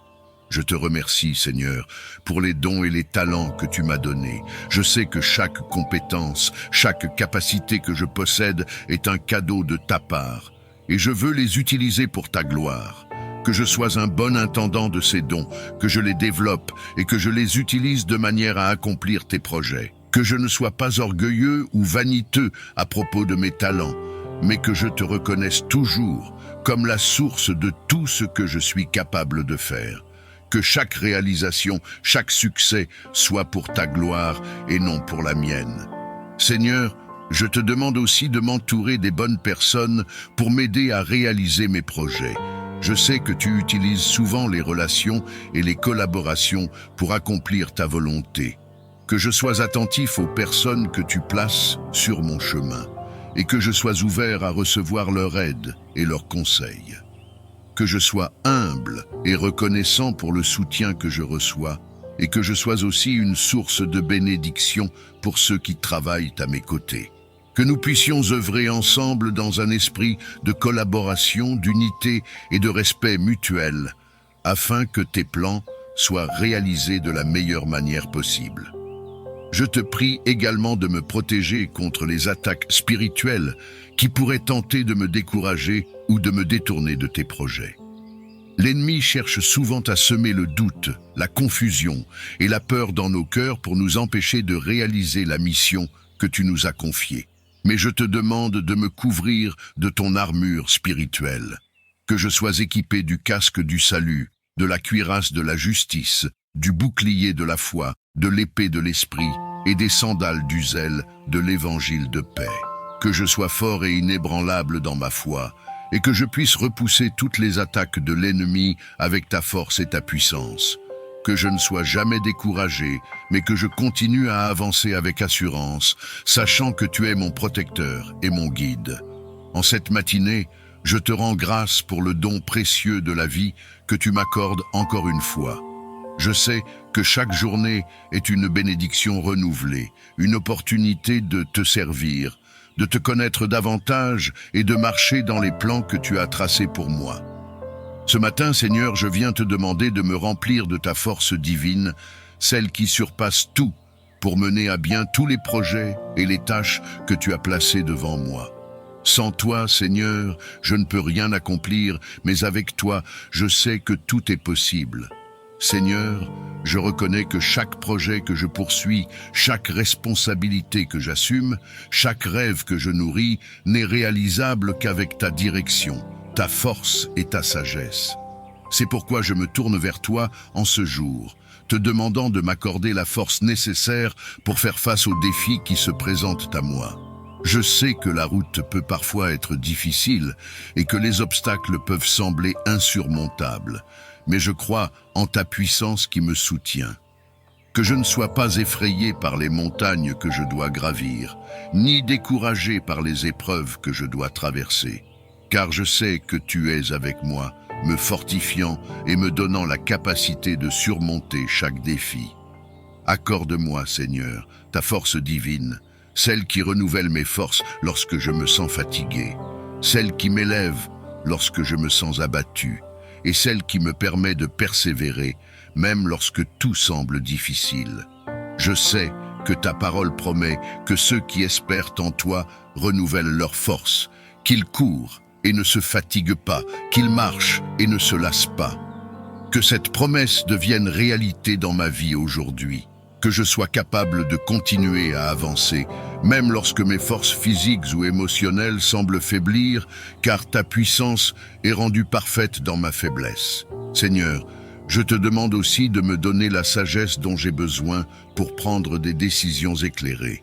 Je te remercie, Seigneur, pour les dons et les talents que tu m'as donnés. Je sais que chaque compétence, chaque capacité que je possède est un cadeau de ta part et je veux les utiliser pour ta gloire. Que je sois un bon intendant de ces dons, que je les développe et que je les utilise de manière à accomplir tes projets. Que je ne sois pas orgueilleux ou vaniteux à propos de mes talents, mais que je te reconnaisse toujours comme la source de tout ce que je suis capable de faire. Que chaque réalisation, chaque succès soit pour ta gloire et non pour la mienne. Seigneur, je te demande aussi de m'entourer des bonnes personnes pour m'aider à réaliser mes projets. Je sais que tu utilises souvent les relations et les collaborations pour accomplir ta volonté. Que je sois attentif aux personnes que tu places sur mon chemin et que je sois ouvert à recevoir leur aide et leurs conseils. Que je sois humble et reconnaissant pour le soutien que je reçois et que je sois aussi une source de bénédiction pour ceux qui travaillent à mes côtés. Que nous puissions œuvrer ensemble dans un esprit de collaboration, d'unité et de respect mutuel afin que tes plans soient réalisés de la meilleure manière possible. Je te prie également de me protéger contre les attaques spirituelles qui pourraient tenter de me décourager ou de me détourner de tes projets. L'ennemi cherche souvent à semer le doute, la confusion et la peur dans nos cœurs pour nous empêcher de réaliser la mission que tu nous as confiée. Mais je te demande de me couvrir de ton armure spirituelle, que je sois équipé du casque du salut, de la cuirasse de la justice, du bouclier de la foi, de l'épée de l'esprit et des sandales du zèle de l'évangile de paix. Que je sois fort et inébranlable dans ma foi et que je puisse repousser toutes les attaques de l'ennemi avec ta force et ta puissance. Que je ne sois jamais découragé, mais que je continue à avancer avec assurance, sachant que tu es mon protecteur et mon guide. En cette matinée, je te rends grâce pour le don précieux de la vie que tu m'accordes encore une fois. Je sais que chaque journée est une bénédiction renouvelée, une opportunité de te servir, de te connaître davantage et de marcher dans les plans que tu as tracés pour moi. Ce matin, Seigneur, je viens te demander de me remplir de ta force divine, celle qui surpasse tout, pour mener à bien tous les projets et les tâches que tu as placés devant moi. Sans toi, Seigneur, je ne peux rien accomplir, mais avec toi, je sais que tout est possible. Seigneur, je reconnais que chaque projet que je poursuis, chaque responsabilité que j'assume, chaque rêve que je nourris n'est réalisable qu'avec ta direction, ta force et ta sagesse. C'est pourquoi je me tourne vers toi en ce jour, te demandant de m'accorder la force nécessaire pour faire face aux défis qui se présentent à moi. Je sais que la route peut parfois être difficile et que les obstacles peuvent sembler insurmontables, mais je crois en ta puissance qui me soutient. Que je ne sois pas effrayé par les montagnes que je dois gravir, ni découragé par les épreuves que je dois traverser, car je sais que tu es avec moi, me fortifiant et me donnant la capacité de surmonter chaque défi. Accorde-moi, Seigneur, ta force divine, celle qui renouvelle mes forces lorsque je me sens fatigué. celle qui m'élève lorsque je me sens abattu, et celle qui me permet de persévérer, même lorsque tout semble difficile. Je sais que ta parole promet que ceux qui espèrent en toi renouvellent leur force, qu'ils courent et ne se fatiguent pas, qu'ils marchent et ne se lassent pas. Que cette promesse devienne réalité dans ma vie aujourd'hui, que je sois capable de continuer à avancer, même lorsque mes forces physiques ou émotionnelles semblent faiblir, car ta puissance est rendue parfaite dans ma faiblesse. Seigneur, je te demande aussi de me donner la sagesse dont j'ai besoin pour prendre des décisions éclairées.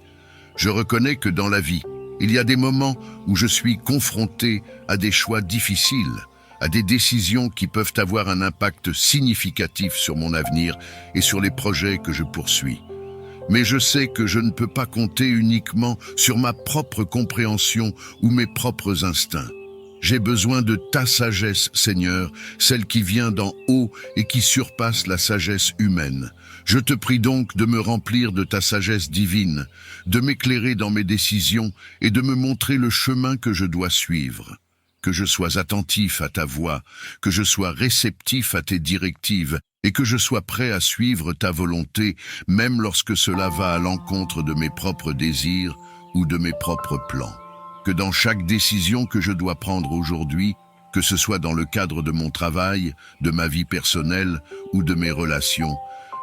Je reconnais que dans la vie, il y a des moments où je suis confronté à des choix difficiles, à des décisions qui peuvent avoir un impact significatif sur mon avenir et sur les projets que je poursuis. Mais je sais que je ne peux pas compter uniquement sur ma propre compréhension ou mes propres instincts. J'ai besoin de ta sagesse, Seigneur, celle qui vient d'en haut et qui surpasse la sagesse humaine. Je te prie donc de me remplir de ta sagesse divine, de m'éclairer dans mes décisions et de me montrer le chemin que je dois suivre. Que je sois attentif à ta voix, que je sois réceptif à tes directives et que je sois prêt à suivre ta volonté, même lorsque cela va à l'encontre de mes propres désirs ou de mes propres plans. Que dans chaque décision que je dois prendre aujourd'hui, que ce soit dans le cadre de mon travail, de ma vie personnelle ou de mes relations,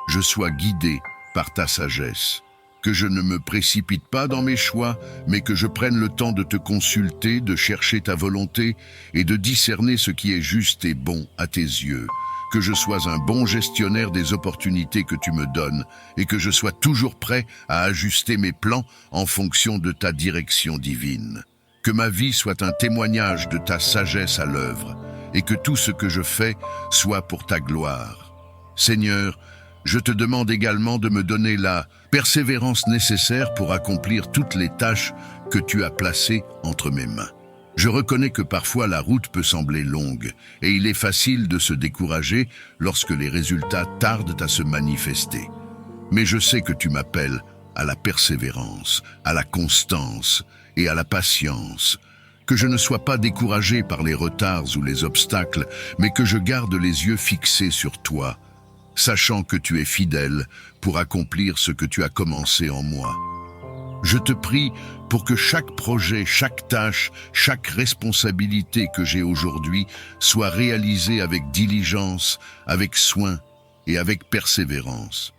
je sois guidé par ta sagesse. Que je ne me précipite pas dans mes choix, mais que je prenne le temps de te consulter, de chercher ta volonté et de discerner ce qui est juste et bon à tes yeux. Que je sois un bon gestionnaire des opportunités que tu me donnes et que je sois toujours prêt à ajuster mes plans en fonction de ta direction divine. Que ma vie soit un témoignage de ta sagesse à l'œuvre et que tout ce que je fais soit pour ta gloire. Seigneur, je te demande également de me donner la persévérance nécessaire pour accomplir toutes les tâches que tu as placées entre mes mains. Je reconnais que parfois la route peut sembler longue et il est facile de se décourager lorsque les résultats tardent à se manifester. Mais je sais que tu m'appelles à la persévérance, à la constance et à la patience. Que je ne sois pas découragé par les retards ou les obstacles, mais que je garde les yeux fixés sur toi, sachant que tu es fidèle pour accomplir ce que tu as commencé en moi. Je te prie pour que chaque projet, chaque tâche, chaque responsabilité que j'ai aujourd'hui soit réalisée avec diligence, avec soin et avec persévérance.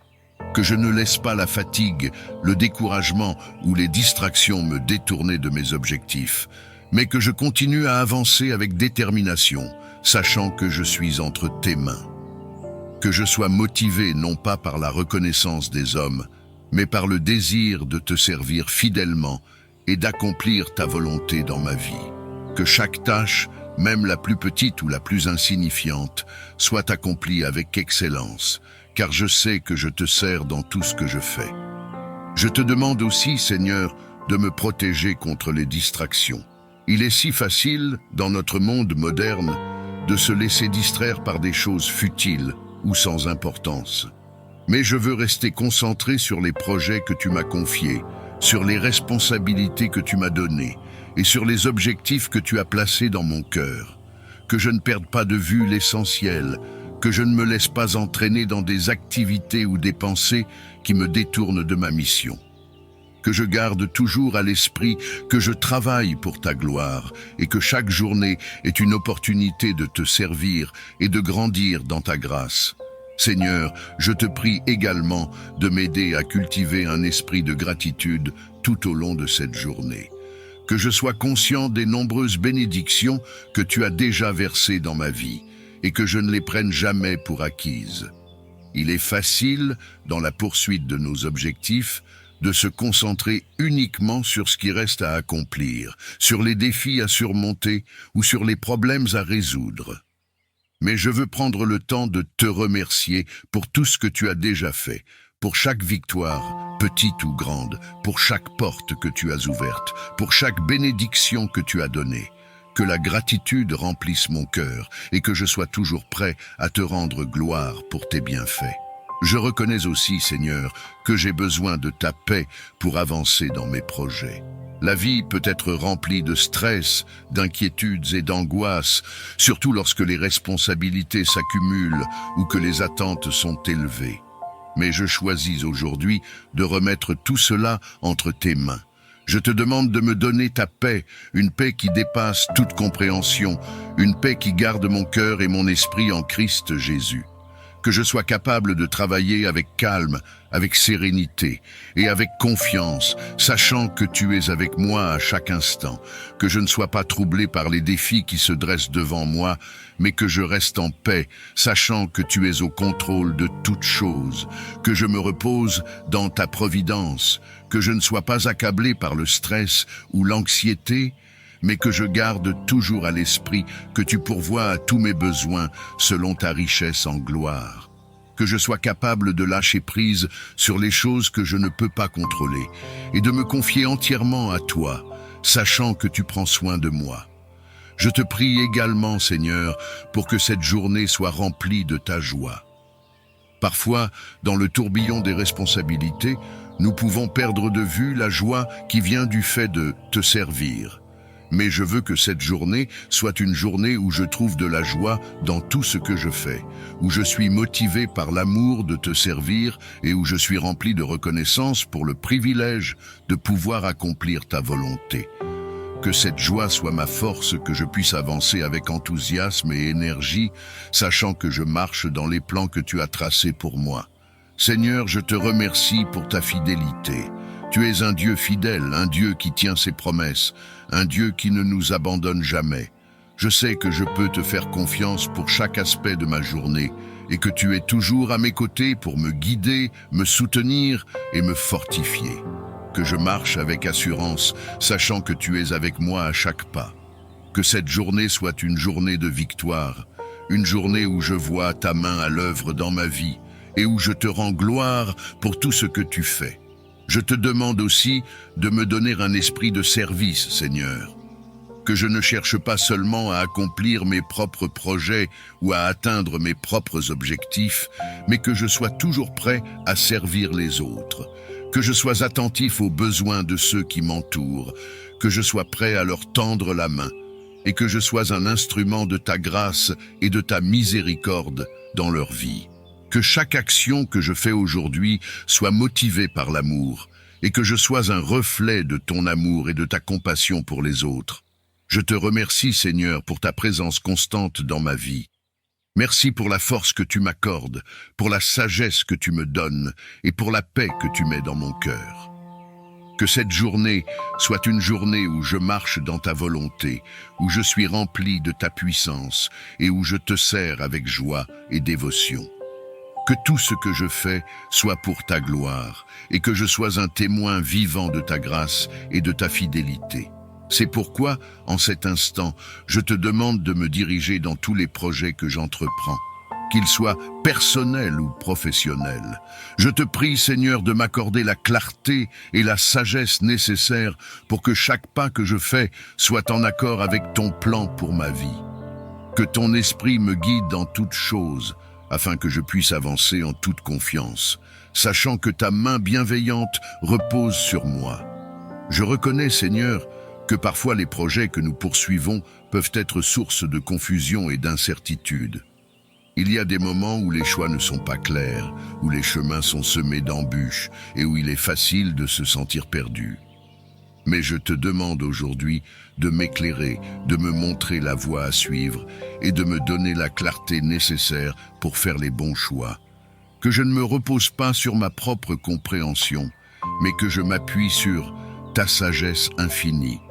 Que je ne laisse pas la fatigue, le découragement ou les distractions me détourner de mes objectifs, mais que je continue à avancer avec détermination, sachant que je suis entre tes mains. Que je sois motivé non pas par la reconnaissance des hommes, mais par le désir de te servir fidèlement et d'accomplir ta volonté dans ma vie. Que chaque tâche, même la plus petite ou la plus insignifiante, soit accomplie avec excellence, car je sais que je te sers dans tout ce que je fais. Je te demande aussi, Seigneur, de me protéger contre les distractions. Il est si facile, dans notre monde moderne, de se laisser distraire par des choses futiles ou sans importance. Mais je veux rester concentré sur les projets que tu m'as confiés, sur les responsabilités que tu m'as données et sur les objectifs que tu as placés dans mon cœur. Que je ne perde pas de vue l'essentiel, que je ne me laisse pas entraîner dans des activités ou des pensées qui me détournent de ma mission. Que je garde toujours à l'esprit que je travaille pour ta gloire et que chaque journée est une opportunité de te servir et de grandir dans ta grâce. Seigneur, je te prie également de m'aider à cultiver un esprit de gratitude tout au long de cette journée. Que je sois conscient des nombreuses bénédictions que tu as déjà versées dans ma vie et que je ne les prenne jamais pour acquises. Il est facile, dans la poursuite de nos objectifs, de se concentrer uniquement sur ce qui reste à accomplir, sur les défis à surmonter ou sur les problèmes à résoudre. Mais je veux prendre le temps de te remercier pour tout ce que tu as déjà fait, pour chaque victoire, petite ou grande, pour chaque porte que tu as ouverte, pour chaque bénédiction que tu as donnée. Que la gratitude remplisse mon cœur et que je sois toujours prêt à te rendre gloire pour tes bienfaits. Je reconnais aussi, Seigneur, que j'ai besoin de ta paix pour avancer dans mes projets. La vie peut être remplie de stress, d'inquiétudes et d'angoisses, surtout lorsque les responsabilités s'accumulent ou que les attentes sont élevées. Mais je choisis aujourd'hui de remettre tout cela entre tes mains. Je te demande de me donner ta paix, une paix qui dépasse toute compréhension, une paix qui garde mon cœur et mon esprit en Christ Jésus. Que je sois capable de travailler avec calme, avec sérénité et avec confiance, sachant que tu es avec moi à chaque instant, que je ne sois pas troublé par les défis qui se dressent devant moi, mais que je reste en paix, sachant que tu es au contrôle de toutes choses, que je me repose dans ta providence, que je ne sois pas accablé par le stress ou l'anxiété, mais que je garde toujours à l'esprit que tu pourvois à tous mes besoins selon ta richesse en gloire. Que je sois capable de lâcher prise sur les choses que je ne peux pas contrôler et de me confier entièrement à toi, sachant que tu prends soin de moi. Je te prie également, Seigneur, pour que cette journée soit remplie de ta joie. Parfois, dans le tourbillon des responsabilités, nous pouvons perdre de vue la joie qui vient du fait de te servir. Mais je veux que cette journée soit une journée où je trouve de la joie dans tout ce que je fais, où je suis motivé par l'amour de te servir et où je suis rempli de reconnaissance pour le privilège de pouvoir accomplir ta volonté. Que cette joie soit ma force, que je puisse avancer avec enthousiasme et énergie, sachant que je marche dans les plans que tu as tracés pour moi. Seigneur, je te remercie pour ta fidélité. Tu es un Dieu fidèle, un Dieu qui tient ses promesses, un Dieu qui ne nous abandonne jamais. Je sais que je peux te faire confiance pour chaque aspect de ma journée et que tu es toujours à mes côtés pour me guider, me soutenir et me fortifier. Que je marche avec assurance, sachant que tu es avec moi à chaque pas. Que cette journée soit une journée de victoire, une journée où je vois ta main à l'œuvre dans ma vie et où je te rends gloire pour tout ce que tu fais. Je te demande aussi de me donner un esprit de service, Seigneur. Que je ne cherche pas seulement à accomplir mes propres projets ou à atteindre mes propres objectifs, mais que je sois toujours prêt à servir les autres. Que je sois attentif aux besoins de ceux qui m'entourent, que je sois prêt à leur tendre la main, et que je sois un instrument de ta grâce et de ta miséricorde dans leur vie. Que chaque action que je fais aujourd'hui soit motivée par l'amour et que je sois un reflet de ton amour et de ta compassion pour les autres. Je te remercie, Seigneur, pour ta présence constante dans ma vie. Merci pour la force que tu m'accordes, pour la sagesse que tu me donnes et pour la paix que tu mets dans mon cœur. Que cette journée soit une journée où je marche dans ta volonté, où je suis rempli de ta puissance et où je te sers avec joie et dévotion. Que tout ce que je fais soit pour ta gloire et que je sois un témoin vivant de ta grâce et de ta fidélité. C'est pourquoi, en cet instant, je te demande de me diriger dans tous les projets que j'entreprends, qu'ils soient personnels ou professionnels. Je te prie, Seigneur, de m'accorder la clarté et la sagesse nécessaires pour que chaque pas que je fais soit en accord avec ton plan pour ma vie. Que ton esprit me guide dans toutes choses, afin que je puisse avancer en toute confiance, sachant que ta main bienveillante repose sur moi. Je reconnais, Seigneur, que parfois les projets que nous poursuivons peuvent être source de confusion et d'incertitude. Il y a des moments où les choix ne sont pas clairs, où les chemins sont semés d'embûches et où il est facile de se sentir perdu. Mais je te demande aujourd'hui de m'éclairer, de me montrer la voie à suivre et de me donner la clarté nécessaire pour faire les bons choix. Que je ne me repose pas sur ma propre compréhension, mais que je m'appuie sur ta sagesse infinie.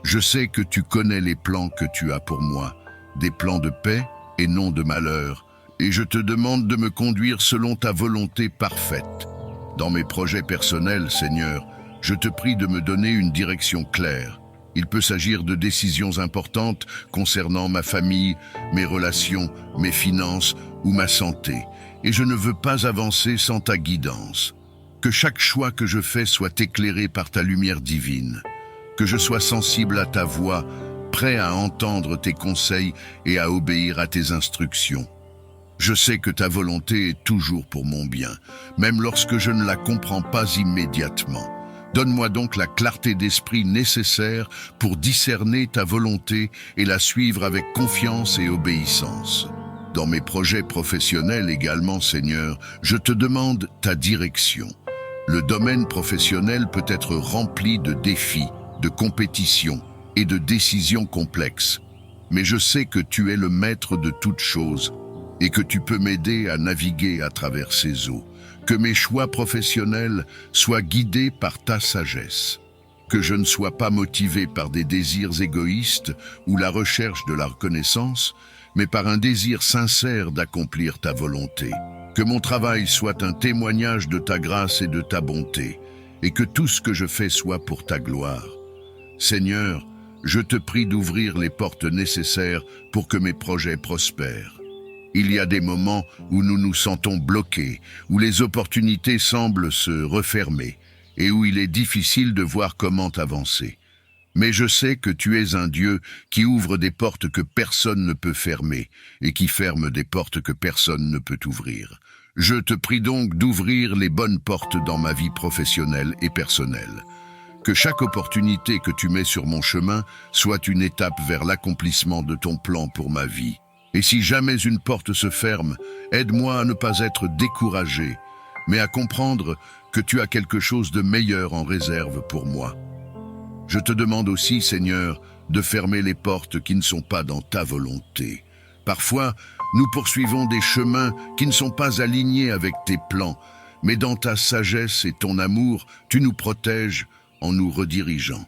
Je sais que tu connais les plans que tu as pour moi, des plans de paix et non de malheur, et je te demande de me conduire selon ta volonté parfaite. Dans mes projets personnels, Seigneur, je te prie de me donner une direction claire. Il peut s'agir de décisions importantes concernant ma famille, mes relations, mes finances ou ma santé, et je ne veux pas avancer sans ta guidance. Que chaque choix que je fais soit éclairé par ta lumière divine. Que je sois sensible à ta voix, prêt à entendre tes conseils et à obéir à tes instructions. Je sais que ta volonté est toujours pour mon bien, même lorsque je ne la comprends pas immédiatement. Donne-moi donc la clarté d'esprit nécessaire pour discerner ta volonté et la suivre avec confiance et obéissance. Dans mes projets professionnels également, Seigneur, je te demande ta direction. Le domaine professionnel peut être rempli de défis, de compétitions et de décisions complexes. Mais je sais que tu es le maître de toutes choses et que tu peux m'aider à naviguer à travers ces eaux. Que mes choix professionnels soient guidés par ta sagesse. Que je ne sois pas motivé par des désirs égoïstes ou la recherche de la reconnaissance, mais par un désir sincère d'accomplir ta volonté. Que mon travail soit un témoignage de ta grâce et de ta bonté, et que tout ce que je fais soit pour ta gloire. Seigneur, je te prie d'ouvrir les portes nécessaires pour que mes projets prospèrent. Il y a des moments où nous nous sentons bloqués, où les opportunités semblent se refermer et où il est difficile de voir comment avancer. Mais je sais que tu es un Dieu qui ouvre des portes que personne ne peut fermer et qui ferme des portes que personne ne peut ouvrir. Je te prie donc d'ouvrir les bonnes portes dans ma vie professionnelle et personnelle. Que chaque opportunité que tu mets sur mon chemin soit une étape vers l'accomplissement de ton plan pour ma vie. Et si jamais une porte se ferme, aide-moi à ne pas être découragé, mais à comprendre que tu as quelque chose de meilleur en réserve pour moi. Je te demande aussi, Seigneur, de fermer les portes qui ne sont pas dans ta volonté. Parfois, nous poursuivons des chemins qui ne sont pas alignés avec tes plans, mais dans ta sagesse et ton amour, tu nous protèges en nous redirigeant.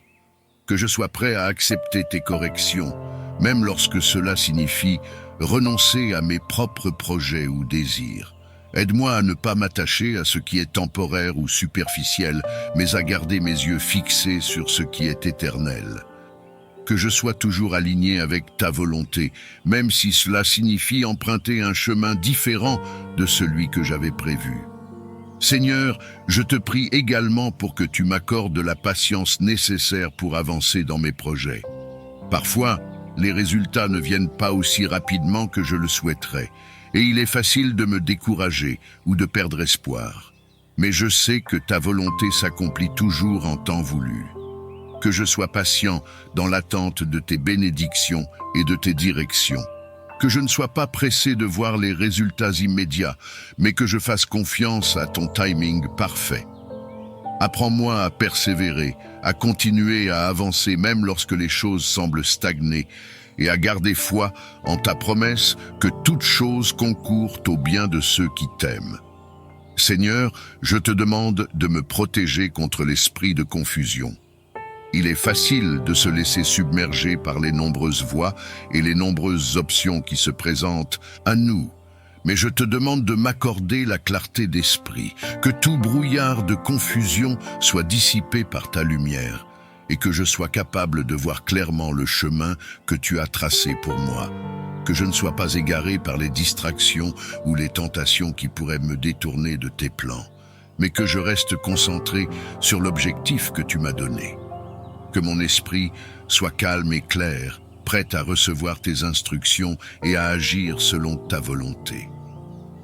Que je sois prêt à accepter tes corrections, même lorsque cela signifie renoncer à mes propres projets ou désirs. Aide-moi à ne pas m'attacher à ce qui est temporaire ou superficiel, mais à garder mes yeux fixés sur ce qui est éternel. Que je sois toujours aligné avec ta volonté, même si cela signifie emprunter un chemin différent de celui que j'avais prévu. Seigneur, je te prie également pour que tu m'accordes la patience nécessaire pour avancer dans mes projets. Parfois, les résultats ne viennent pas aussi rapidement que je le souhaiterais, et il est facile de me décourager ou de perdre espoir. Mais je sais que ta volonté s'accomplit toujours en temps voulu. Que je sois patient dans l'attente de tes bénédictions et de tes directions. Que je ne sois pas pressé de voir les résultats immédiats, mais que je fasse confiance à ton timing parfait. Apprends-moi à persévérer, à continuer à avancer même lorsque les choses semblent stagner, et à garder foi en ta promesse que toutes choses concourent au bien de ceux qui t'aiment. Seigneur, je te demande de me protéger contre l'esprit de confusion. Il est facile de se laisser submerger par les nombreuses voies et les nombreuses options qui se présentent à nous. Mais je te demande de m'accorder la clarté d'esprit, que tout brouillard de confusion soit dissipé par ta lumière, et que je sois capable de voir clairement le chemin que tu as tracé pour moi. Que je ne sois pas égaré par les distractions ou les tentations qui pourraient me détourner de tes plans, mais que je reste concentré sur l'objectif que tu m'as donné. Que mon esprit soit calme et clair, prêt à recevoir tes instructions et à agir selon ta volonté.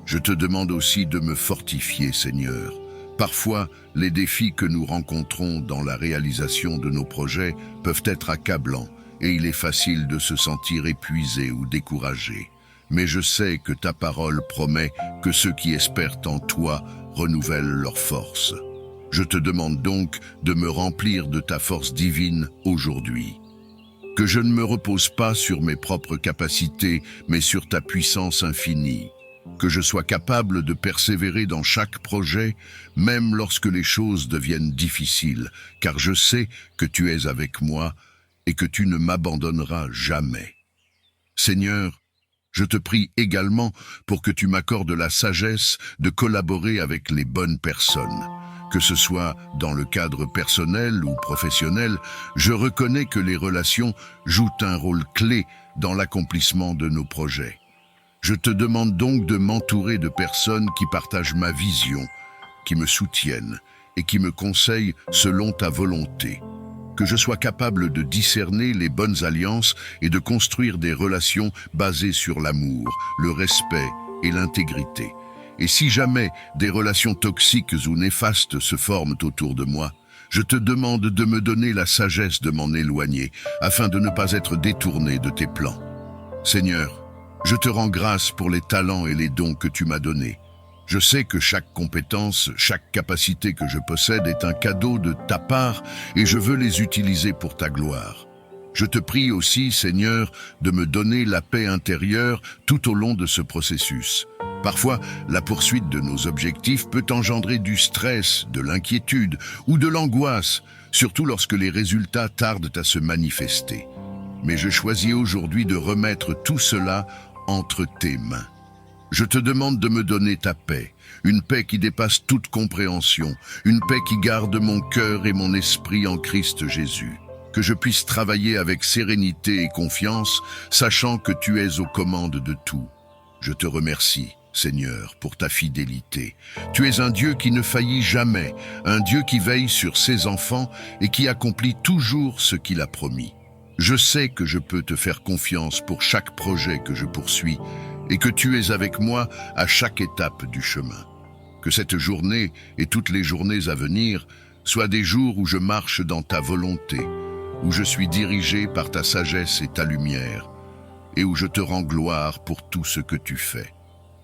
Je te demande aussi de me fortifier, Seigneur. Parfois, les défis que nous rencontrons dans la réalisation de nos projets peuvent être accablants et il est facile de se sentir épuisé ou découragé. Mais je sais que ta parole promet que ceux qui espèrent en toi renouvellent leurs forces. Je te demande donc de me remplir de ta force divine aujourd'hui. Que je ne me repose pas sur mes propres capacités, mais sur ta puissance infinie. Que je sois capable de persévérer dans chaque projet, même lorsque les choses deviennent difficiles, car je sais que tu es avec moi et que tu ne m'abandonneras jamais. Seigneur, je te prie également pour que tu m'accordes la sagesse de collaborer avec les bonnes personnes. Que ce soit dans le cadre personnel ou professionnel, je reconnais que les relations jouent un rôle clé dans l'accomplissement de nos projets. Je te demande donc de m'entourer de personnes qui partagent ma vision, qui me soutiennent et qui me conseillent selon ta volonté. Que je sois capable de discerner les bonnes alliances et de construire des relations basées sur l'amour, le respect et l'intégrité. Et si jamais des relations toxiques ou néfastes se forment autour de moi, Je te demande de me donner la sagesse de m'en éloigner, afin de ne pas être détourné de tes plans. Seigneur, je te rends grâce pour les talents et les dons que tu m'as donnés. Je sais que chaque compétence, chaque capacité que je possède est un cadeau de ta part et je veux les utiliser pour ta gloire. Je te prie aussi, Seigneur, de me donner la paix intérieure tout au long de ce processus. Parfois, la poursuite de nos objectifs peut engendrer du stress, de l'inquiétude ou de l'angoisse, surtout lorsque les résultats tardent à se manifester. Mais je choisis aujourd'hui de remettre tout cela entre tes mains. Je te demande de me donner ta paix, une paix qui dépasse toute compréhension, une paix qui garde mon cœur et mon esprit en Christ Jésus. Que je puisse travailler avec sérénité et confiance, sachant que tu es aux commandes de tout. Je te remercie, Seigneur, pour ta fidélité. Tu es un Dieu qui ne faillit jamais, un Dieu qui veille sur ses enfants et qui accomplit toujours ce qu'il a promis. Je sais que je peux te faire confiance pour chaque projet que je poursuis et que tu es avec moi à chaque étape du chemin. Que cette journée et toutes les journées à venir soient des jours où je marche dans ta volonté, où je suis dirigé par ta sagesse et ta lumière, et où je te rends gloire pour tout ce que tu fais.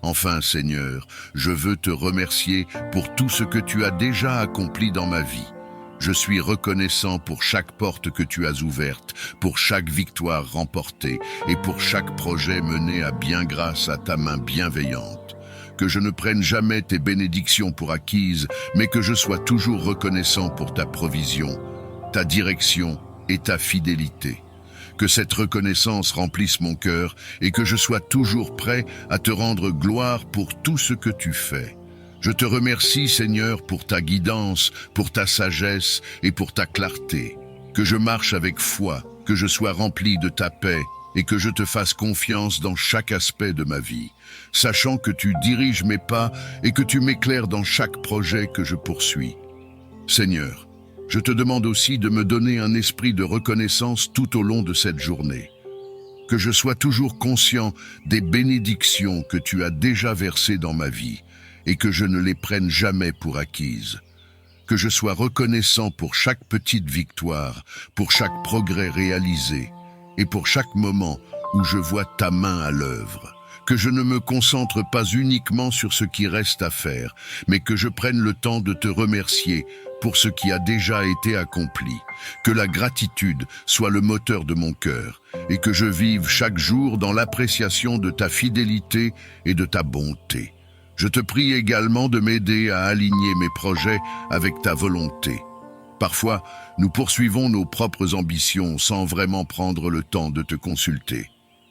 Enfin, Seigneur, je veux te remercier pour tout ce que tu as déjà accompli dans ma vie. Je suis reconnaissant pour chaque porte que tu as ouverte, pour chaque victoire remportée et pour chaque projet mené à bien grâce à ta main bienveillante. Que je ne prenne jamais tes bénédictions pour acquises, mais que je sois toujours reconnaissant pour ta provision, ta direction et ta fidélité. Que cette reconnaissance remplisse mon cœur et que je sois toujours prêt à te rendre gloire pour tout ce que tu fais. Je te remercie, Seigneur, pour ta guidance, pour ta sagesse et pour ta clarté. Que je marche avec foi, que je sois rempli de ta paix et que je te fasse confiance dans chaque aspect de ma vie, sachant que tu diriges mes pas et que tu m'éclaires dans chaque projet que je poursuis. Seigneur, je te demande aussi de me donner un esprit de reconnaissance tout au long de cette journée. Que je sois toujours conscient des bénédictions que tu as déjà versées dans ma vie et que je ne les prenne jamais pour acquises. Que je sois reconnaissant pour chaque petite victoire, pour chaque progrès réalisé et pour chaque moment où je vois ta main à l'œuvre. Que je ne me concentre pas uniquement sur ce qui reste à faire, mais que je prenne le temps de te remercier pour ce qui a déjà été accompli. Que la gratitude soit le moteur de mon cœur et que je vive chaque jour dans l'appréciation de ta fidélité et de ta bonté. Je te prie également de m'aider à aligner mes projets avec ta volonté. Parfois, nous poursuivons nos propres ambitions sans vraiment prendre le temps de te consulter.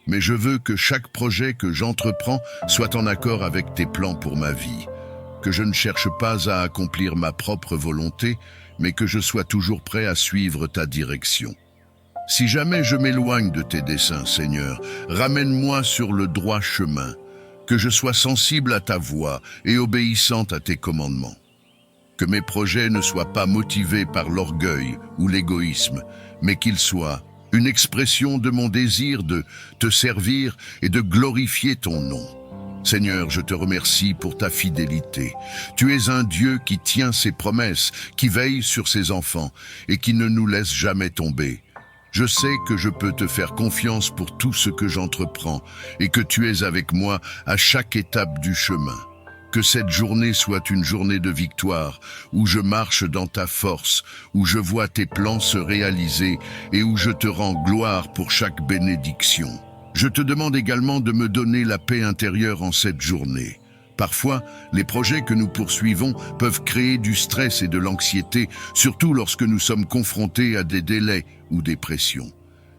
Mais je veux que chaque projet que j'entreprends soit en accord avec tes plans pour ma vie. Que je ne cherche pas à accomplir ma propre volonté, mais que je sois toujours prêt à suivre ta direction. Si jamais je m'éloigne de tes desseins, Seigneur, ramène-moi sur le droit chemin. Que je sois sensible à ta voix et obéissante à tes commandements. Que mes projets ne soient pas motivés par l'orgueil ou l'égoïsme, mais qu'ils soient une expression de mon désir de te servir et de glorifier ton nom. Seigneur, je te remercie pour ta fidélité. Tu es un Dieu qui tient ses promesses, qui veille sur ses enfants et qui ne nous laisse jamais tomber. Je sais que je peux te faire confiance pour tout ce que j'entreprends et que tu es avec moi à chaque étape du chemin. Que cette journée soit une journée de victoire, où je marche dans ta force, où je vois tes plans se réaliser et où je te rends gloire pour chaque bénédiction. Je te demande également de me donner la paix intérieure en cette journée. Parfois, les projets que nous poursuivons peuvent créer du stress et de l'anxiété, surtout lorsque nous sommes confrontés à des délais ou des pressions.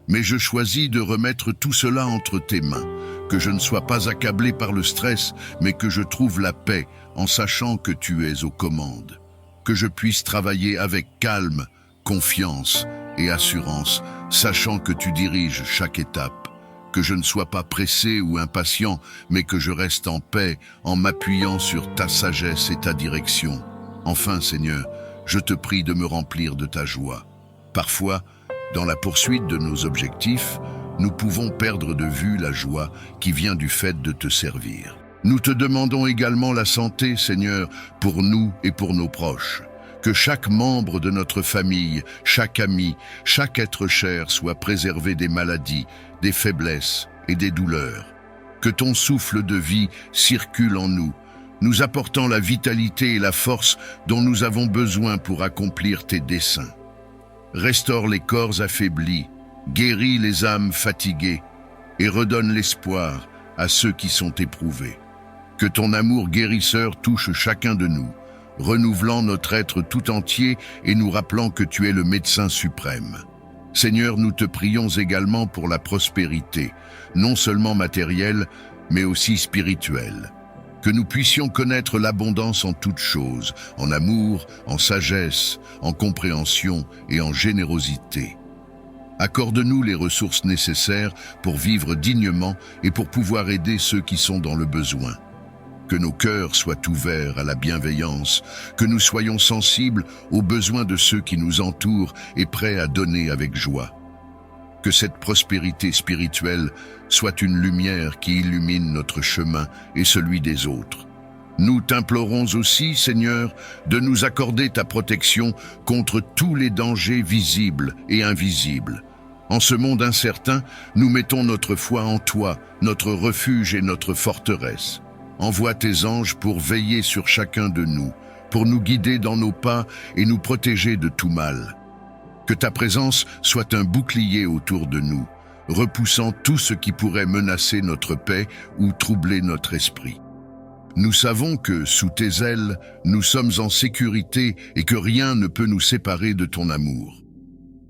Mais je choisis de remettre tout cela entre tes mains, que je ne sois pas accablé par le stress, mais que je trouve la paix en sachant que tu es aux commandes. Que je puisse travailler avec calme, confiance et assurance, sachant que tu diriges chaque étape. Que je ne sois pas pressé ou impatient, mais que je reste en paix en m'appuyant sur ta sagesse et ta direction. Enfin, Seigneur, je te prie de me remplir de ta joie. Parfois, dans la poursuite de nos objectifs, nous pouvons perdre de vue la joie qui vient du fait de te servir. Nous te demandons également la santé, Seigneur, pour nous et pour nos proches. Que chaque membre de notre famille, chaque ami, chaque être cher soit préservé des maladies, des faiblesses et des douleurs. Que ton souffle de vie circule en nous, nous apportant la vitalité et la force dont nous avons besoin pour accomplir tes desseins. Restaure les corps affaiblis, guéris les âmes fatiguées et redonne l'espoir à ceux qui sont éprouvés. Que ton amour guérisseur touche chacun de nous, renouvelant notre être tout entier et nous rappelant que tu es le médecin suprême. Seigneur, nous te prions également pour la prospérité, non seulement matérielle, mais aussi spirituelle. Que nous puissions connaître l'abondance en toutes choses, en amour, en sagesse, en compréhension et en générosité. Accorde-nous les ressources nécessaires pour vivre dignement et pour pouvoir aider ceux qui sont dans le besoin. Que nos cœurs soient ouverts à la bienveillance, que nous soyons sensibles aux besoins de ceux qui nous entourent et prêts à donner avec joie. Que cette prospérité spirituelle soit une lumière qui illumine notre chemin et celui des autres. Nous t'implorons aussi, Seigneur, de nous accorder ta protection contre tous les dangers visibles et invisibles. En ce monde incertain, nous mettons notre foi en toi, notre refuge et notre forteresse. Envoie tes anges pour veiller sur chacun de nous, pour nous guider dans nos pas et nous protéger de tout mal. Que ta présence soit un bouclier autour de nous, repoussant tout ce qui pourrait menacer notre paix ou troubler notre esprit. Nous savons que, sous tes ailes, nous sommes en sécurité et que rien ne peut nous séparer de ton amour.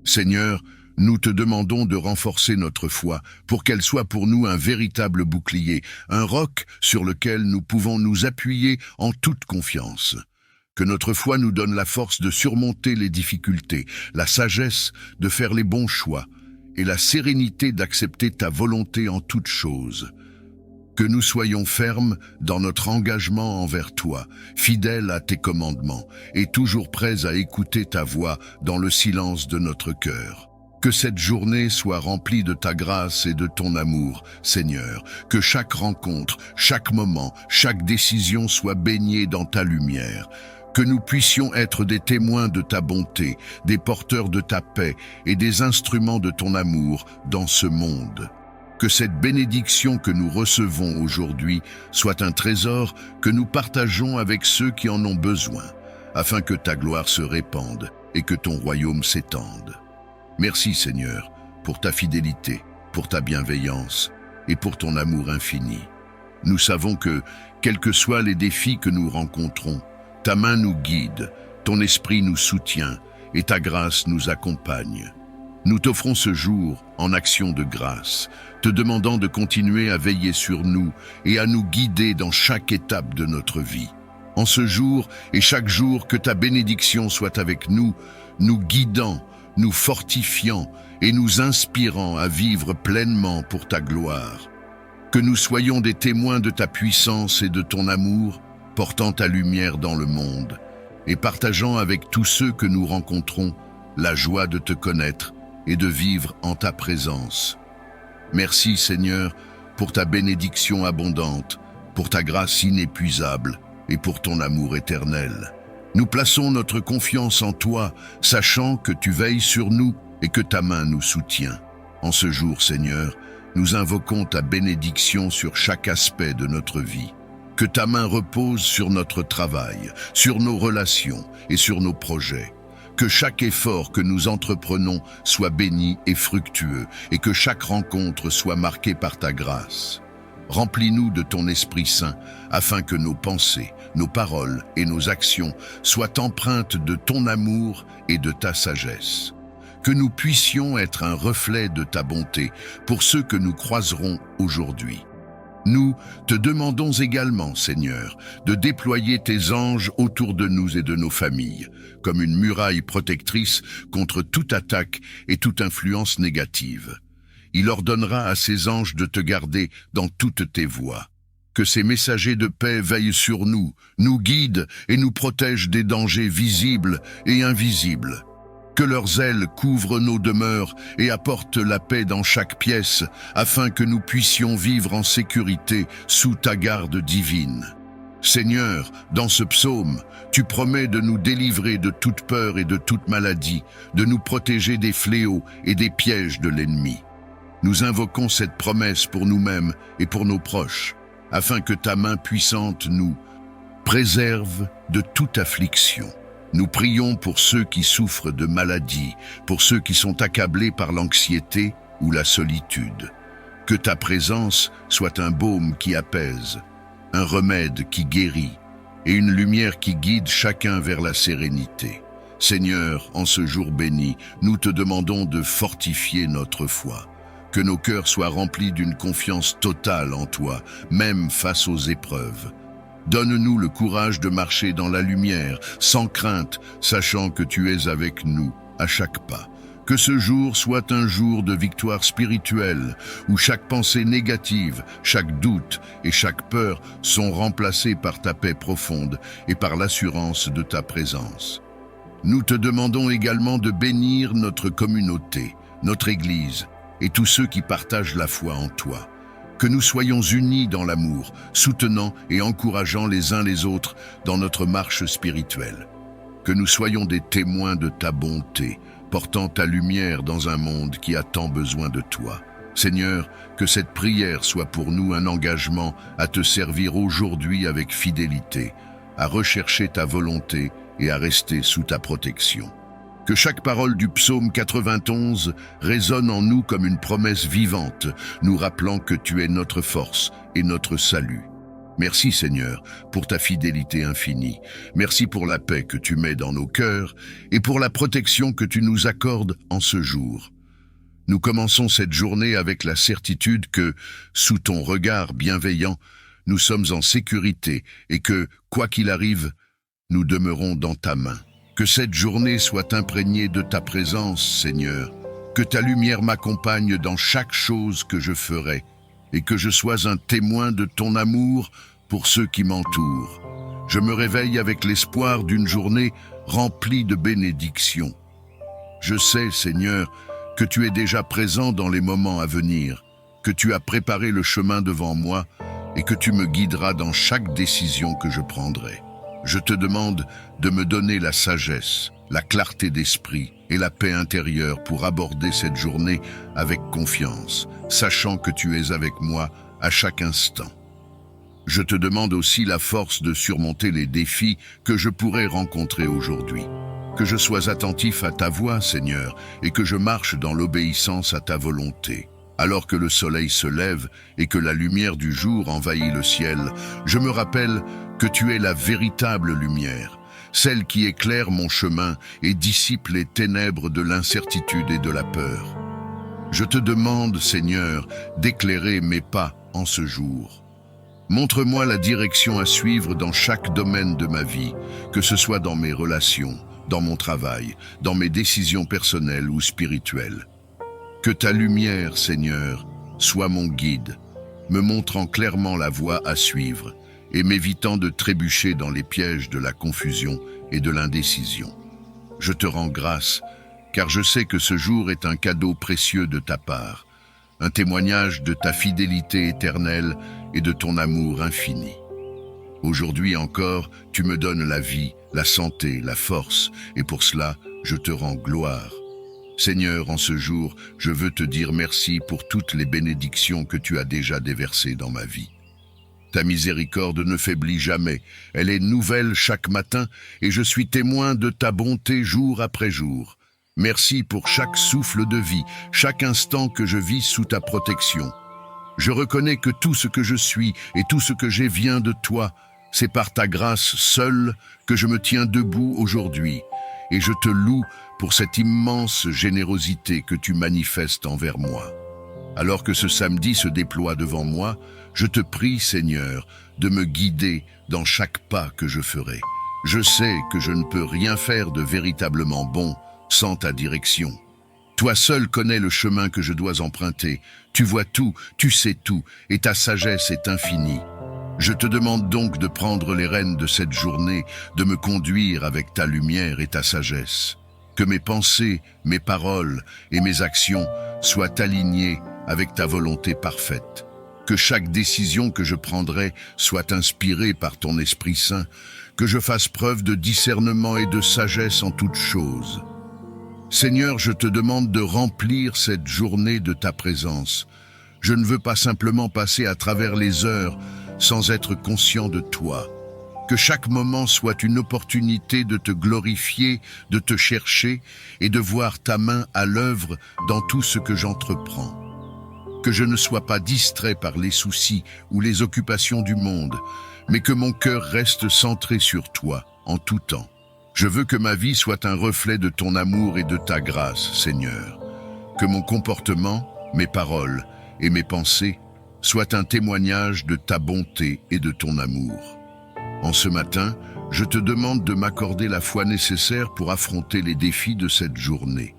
Seigneur, nous te demandons de renforcer notre foi pour qu'elle soit pour nous un véritable bouclier, un roc sur lequel nous pouvons nous appuyer en toute confiance. Que notre foi nous donne la force de surmonter les difficultés, la sagesse de faire les bons choix et la sérénité d'accepter ta volonté en toutes choses. Que nous soyons fermes dans notre engagement envers toi, fidèles à tes commandements et toujours prêts à écouter ta voix dans le silence de notre cœur. Que cette journée soit remplie de ta grâce et de ton amour, Seigneur. Que chaque rencontre, chaque moment, chaque décision soit baignée dans ta lumière. Que nous puissions être des témoins de ta bonté, des porteurs de ta paix et des instruments de ton amour dans ce monde. Que cette bénédiction que nous recevons aujourd'hui soit un trésor que nous partageons avec ceux qui en ont besoin, afin que ta gloire se répande et que ton royaume s'étende. Merci Seigneur, pour ta fidélité, pour ta bienveillance et pour ton amour infini. Nous savons que, quels que soient les défis que nous rencontrons, ta main nous guide, ton esprit nous soutient et ta grâce nous accompagne. Nous t'offrons ce jour en action de grâce, te demandant de continuer à veiller sur nous et à nous guider dans chaque étape de notre vie. En ce jour et chaque jour, que ta bénédiction soit avec nous, nous guidant, nous fortifiant et nous inspirant à vivre pleinement pour ta gloire. Que nous soyons des témoins de ta puissance et de ton amour, portant ta lumière dans le monde et partageant avec tous ceux que nous rencontrons la joie de te connaître et de vivre en ta présence. Merci Seigneur pour ta bénédiction abondante, pour ta grâce inépuisable et pour ton amour éternel. Nous plaçons notre confiance en toi, sachant que tu veilles sur nous et que ta main nous soutient. En ce jour, Seigneur, nous invoquons ta bénédiction sur chaque aspect de notre vie. Que ta main repose sur notre travail, sur nos relations et sur nos projets. Que chaque effort que nous entreprenons soit béni et fructueux et que chaque rencontre soit marquée par ta grâce. Remplis-nous de ton Esprit Saint, afin que nos pensées, nos paroles et nos actions soient empreintes de ton amour et de ta sagesse. Que nous puissions être un reflet de ta bonté pour ceux que nous croiserons aujourd'hui. Nous te demandons également, Seigneur, de déployer tes anges autour de nous et de nos familles, comme une muraille protectrice contre toute attaque et toute influence négative. Il ordonnera à ses anges de te garder dans toutes tes voies. Que ces messagers de paix veillent sur nous, nous guident et nous protègent des dangers visibles et invisibles. Que leurs ailes couvrent nos demeures et apportent la paix dans chaque pièce, afin que nous puissions vivre en sécurité sous ta garde divine. Seigneur, dans ce psaume, tu promets de nous délivrer de toute peur et de toute maladie, de nous protéger des fléaux et des pièges de l'ennemi. Nous invoquons cette promesse pour nous-mêmes et pour nos proches, afin que ta main puissante nous préserve de toute affliction. Nous prions pour ceux qui souffrent de maladies, pour ceux qui sont accablés par l'anxiété ou la solitude. Que ta présence soit un baume qui apaise, un remède qui guérit et une lumière qui guide chacun vers la sérénité. Seigneur, en ce jour béni, nous te demandons de fortifier notre foi. Que nos cœurs soient remplis d'une confiance totale en toi, même face aux épreuves. Donne-nous le courage de marcher dans la lumière, sans crainte, sachant que tu es avec nous à chaque pas. Que ce jour soit un jour de victoire spirituelle, où chaque pensée négative, chaque doute et chaque peur sont remplacés par ta paix profonde et par l'assurance de ta présence. Nous te demandons également de bénir notre communauté, notre Église et tous ceux qui partagent la foi en toi. Que nous soyons unis dans l'amour, soutenant et encourageant les uns les autres dans notre marche spirituelle. Que nous soyons des témoins de ta bonté, portant ta lumière dans un monde qui a tant besoin de toi. Seigneur, que cette prière soit pour nous un engagement à te servir aujourd'hui avec fidélité, à rechercher ta volonté et à rester sous ta protection. Que chaque parole du psaume 91 résonne en nous comme une promesse vivante, nous rappelant que tu es notre force et notre salut. Merci Seigneur pour ta fidélité infinie. Merci pour la paix que tu mets dans nos cœurs et pour la protection que tu nous accordes en ce jour. Nous commençons cette journée avec la certitude que, sous ton regard bienveillant, nous sommes en sécurité et que, quoi qu'il arrive, nous demeurons dans ta main. Que cette journée soit imprégnée de ta présence, Seigneur. Que ta lumière m'accompagne dans chaque chose que je ferai et que je sois un témoin de ton amour pour ceux qui m'entourent. Je me réveille avec l'espoir d'une journée remplie de bénédictions. Je sais, Seigneur, que tu es déjà présent dans les moments à venir, que tu as préparé le chemin devant moi et que tu me guideras dans chaque décision que je prendrai. Je te demande de me donner la sagesse, la clarté d'esprit et la paix intérieure pour aborder cette journée avec confiance, sachant que tu es avec moi à chaque instant. Je te demande aussi la force de surmonter les défis que je pourrais rencontrer aujourd'hui. Que je sois attentif à ta voix, Seigneur, et que je marche dans l'obéissance à ta volonté. Alors que le soleil se lève et que la lumière du jour envahit le ciel, je me rappelle que tu es la véritable lumière, celle qui éclaire mon chemin et dissipe les ténèbres de l'incertitude et de la peur. Je te demande, Seigneur, d'éclairer mes pas en ce jour. Montre-moi la direction à suivre dans chaque domaine de ma vie, que ce soit dans mes relations, dans mon travail, dans mes décisions personnelles ou spirituelles. Que ta lumière, Seigneur, soit mon guide, me montrant clairement la voie à suivre et m'évitant de trébucher dans les pièges de la confusion et de l'indécision. Je te rends grâce, car je sais que ce jour est un cadeau précieux de ta part, un témoignage de ta fidélité éternelle et de ton amour infini. Aujourd'hui encore, tu me donnes la vie, la santé, la force, et pour cela, je te rends gloire. Seigneur, en ce jour, je veux te dire merci pour toutes les bénédictions que tu as déjà déversées dans ma vie. Ta miséricorde ne faiblit jamais, elle est nouvelle chaque matin et je suis témoin de ta bonté jour après jour. Merci pour chaque souffle de vie, chaque instant que je vis sous ta protection. Je reconnais que tout ce que je suis et tout ce que j'ai vient de toi. C'est par ta grâce seule que je me tiens debout aujourd'hui et je te loue pour cette immense générosité que tu manifestes envers moi. Alors que ce samedi se déploie devant moi, je te prie, Seigneur, de me guider dans chaque pas que je ferai. Je sais que je ne peux rien faire de véritablement bon sans ta direction. Toi seul connais le chemin que je dois emprunter. Tu vois tout, tu sais tout, et ta sagesse est infinie. Je te demande donc de prendre les rênes de cette journée, de me conduire avec ta lumière et ta sagesse. Que mes pensées, mes paroles et mes actions soient alignées avec ta volonté parfaite. Que chaque décision que je prendrai soit inspirée par ton Esprit Saint, que je fasse preuve de discernement et de sagesse en toutes choses. Seigneur, je te demande de remplir cette journée de ta présence. Je ne veux pas simplement passer à travers les heures sans être conscient de toi. Que chaque moment soit une opportunité de te glorifier, de te chercher et de voir ta main à l'œuvre dans tout ce que j'entreprends. Que je ne sois pas distrait par les soucis ou les occupations du monde, mais que mon cœur reste centré sur toi en tout temps. Je veux que ma vie soit un reflet de ton amour et de ta grâce, Seigneur. Que mon comportement, mes paroles et mes pensées soient un témoignage de ta bonté et de ton amour. En ce matin, je te demande de m'accorder la foi nécessaire pour affronter les défis de cette journée.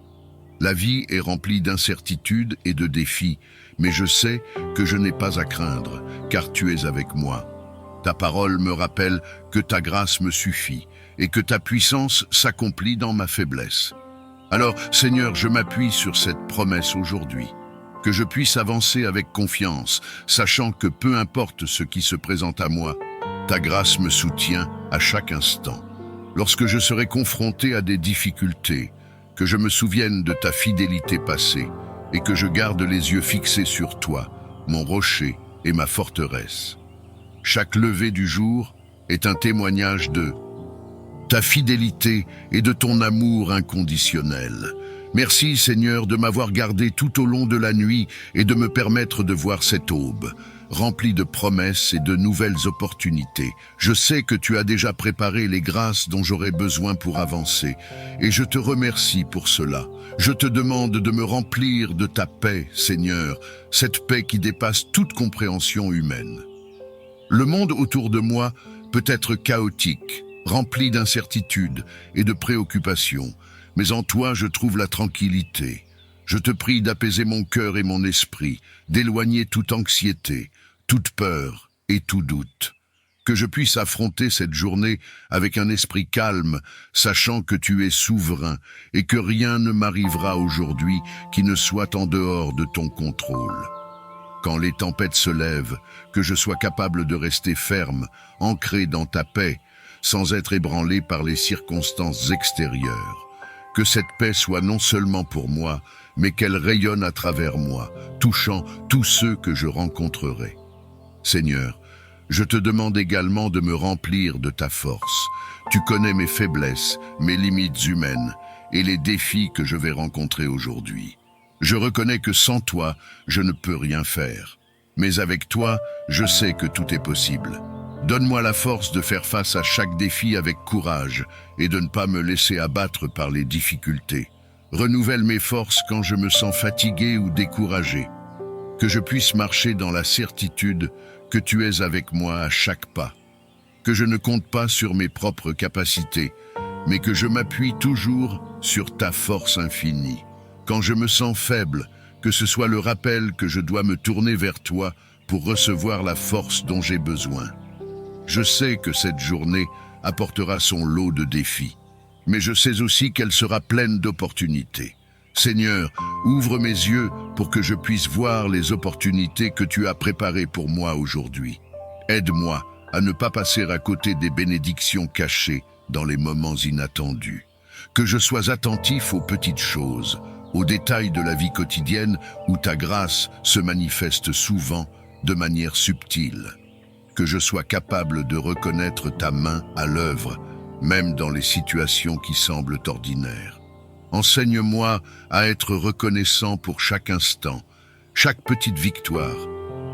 La vie est remplie d'incertitudes et de défis, mais je sais que je n'ai pas à craindre, car tu es avec moi. Ta parole me rappelle que ta grâce me suffit et que ta puissance s'accomplit dans ma faiblesse. Alors, Seigneur, je m'appuie sur cette promesse aujourd'hui, que je puisse avancer avec confiance, sachant que peu importe ce qui se présente à moi, ta grâce me soutient à chaque instant. Lorsque je serai confronté à des difficultés, que je me souvienne de ta fidélité passée et que je garde les yeux fixés sur toi, mon rocher et ma forteresse. Chaque lever du jour est un témoignage de ta fidélité et de ton amour inconditionnel. Merci Seigneur de m'avoir gardé tout au long de la nuit et de me permettre de voir cette aube, remplie de promesses et de nouvelles opportunités. Je sais que tu as déjà préparé les grâces dont j'aurai besoin pour avancer, et je te remercie pour cela. Je te demande de me remplir de ta paix, Seigneur, cette paix qui dépasse toute compréhension humaine. Le monde autour de moi peut être chaotique, rempli d'incertitudes et de préoccupations, mais en toi je trouve la tranquillité. Je te prie d'apaiser mon cœur et mon esprit, d'éloigner toute anxiété, toute peur et tout doute. Que je puisse affronter cette journée avec un esprit calme, sachant que tu es souverain et que rien ne m'arrivera aujourd'hui qui ne soit en dehors de ton contrôle. Quand les tempêtes se lèvent, que je sois capable de rester ferme, ancré dans ta paix, sans être ébranlé par les circonstances extérieures. Que cette paix soit non seulement pour moi, mais qu'elle rayonne à travers moi, touchant tous ceux que je rencontrerai. Seigneur, je te demande également de me remplir de ta force. Tu connais mes faiblesses, mes limites humaines et les défis que je vais rencontrer aujourd'hui. Je reconnais que sans toi, je ne peux rien faire. Mais avec toi, je sais que tout est possible. Donne-moi la force de faire face à chaque défi avec courage et de ne pas me laisser abattre par les difficultés. Renouvelle mes forces quand je me sens fatigué ou découragé. Que je puisse marcher dans la certitude que tu es avec moi à chaque pas. Que je ne compte pas sur mes propres capacités, mais que je m'appuie toujours sur ta force infinie. Quand je me sens faible, que ce soit le rappel que je dois me tourner vers toi pour recevoir la force dont j'ai besoin. Je sais que cette journée apportera son lot de défis, mais je sais aussi qu'elle sera pleine d'opportunités. Seigneur, ouvre mes yeux pour que je puisse voir les opportunités que tu as préparées pour moi aujourd'hui. Aide-moi à ne pas passer à côté des bénédictions cachées dans les moments inattendus. Que je sois attentif aux petites choses, aux détails de la vie quotidienne où ta grâce se manifeste souvent de manière subtile. Que je sois capable de reconnaître ta main à l'œuvre, même dans les situations qui semblent ordinaires. Enseigne-moi à être reconnaissant pour chaque instant, chaque petite victoire,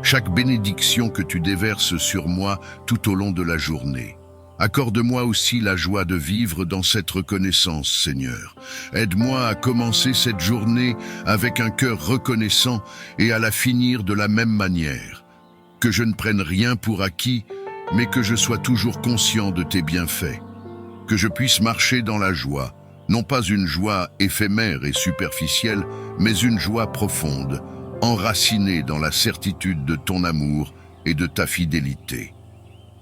chaque bénédiction que tu déverses sur moi tout au long de la journée. Accorde-moi aussi la joie de vivre dans cette reconnaissance, Seigneur. Aide-moi à commencer cette journée avec un cœur reconnaissant et à la finir de la même manière. Que je ne prenne rien pour acquis, mais que je sois toujours conscient de tes bienfaits. Que je puisse marcher dans la joie, non pas une joie éphémère et superficielle, mais une joie profonde, enracinée dans la certitude de ton amour et de ta fidélité.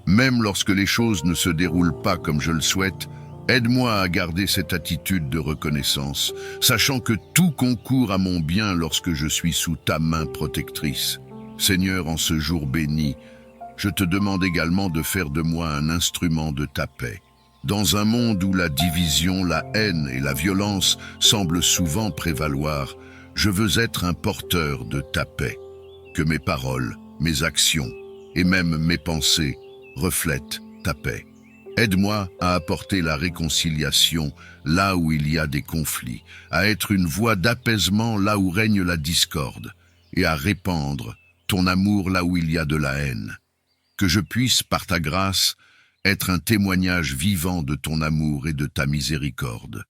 Même lorsque les choses ne se déroulent pas comme je le souhaite, aide-moi à garder cette attitude de reconnaissance, sachant que tout concourt à mon bien lorsque je suis sous ta main protectrice. Seigneur, en ce jour béni, je te demande également de faire de moi un instrument de ta paix. Dans un monde où la division, la haine et la violence semblent souvent prévaloir, je veux être un porteur de ta paix. Que mes paroles, mes actions et même mes pensées reflètent ta paix. Aide-moi à apporter la réconciliation là où il y a des conflits, à être une voix d'apaisement là où règne la discorde, et à répandre ton amour là où il y a de la haine. Que je puisse, par ta grâce, être un témoignage vivant de ton amour et de ta miséricorde.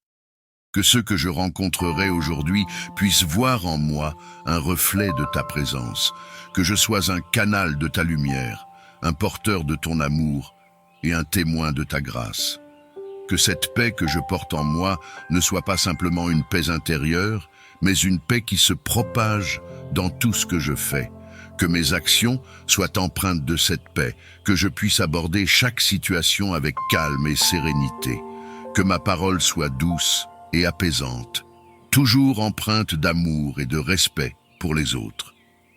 Que ceux que je rencontrerai aujourd'hui puissent voir en moi un reflet de ta présence, que je sois un canal de ta lumière, un porteur de ton amour et un témoin de ta grâce. Que cette paix que je porte en moi ne soit pas simplement une paix intérieure, mais une paix qui se propage dans tout ce que je fais. Que mes actions soient empreintes de cette paix, que je puisse aborder chaque situation avec calme et sérénité. Que ma parole soit douce et apaisante, toujours empreinte d'amour et de respect pour les autres.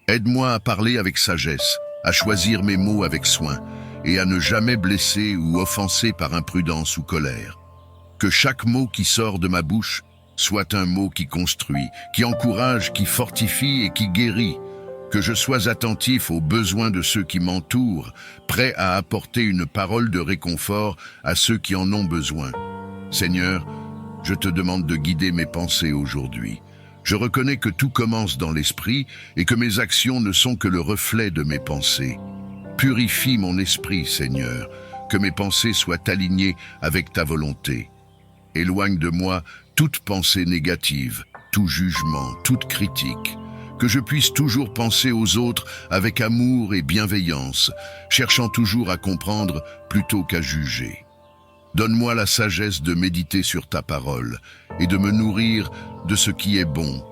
Aide-moi à parler avec sagesse, à choisir mes mots avec soin et à ne jamais blesser ou offenser par imprudence ou colère. Que chaque mot qui sort de ma bouche soit un mot qui construit, qui encourage, qui fortifie et qui guérit. Que je sois attentif aux besoins de ceux qui m'entourent, prêt à apporter une parole de réconfort à ceux qui en ont besoin. Seigneur, je te demande de guider mes pensées aujourd'hui. Je reconnais que tout commence dans l'esprit et que mes actions ne sont que le reflet de mes pensées. Purifie mon esprit, Seigneur, que mes pensées soient alignées avec ta volonté. Éloigne de moi toute pensée négative, tout jugement, toute critique. Que je puisse toujours penser aux autres avec amour et bienveillance, cherchant toujours à comprendre plutôt qu'à juger. Donne-moi la sagesse de méditer sur ta parole et de me nourrir de ce qui est bon,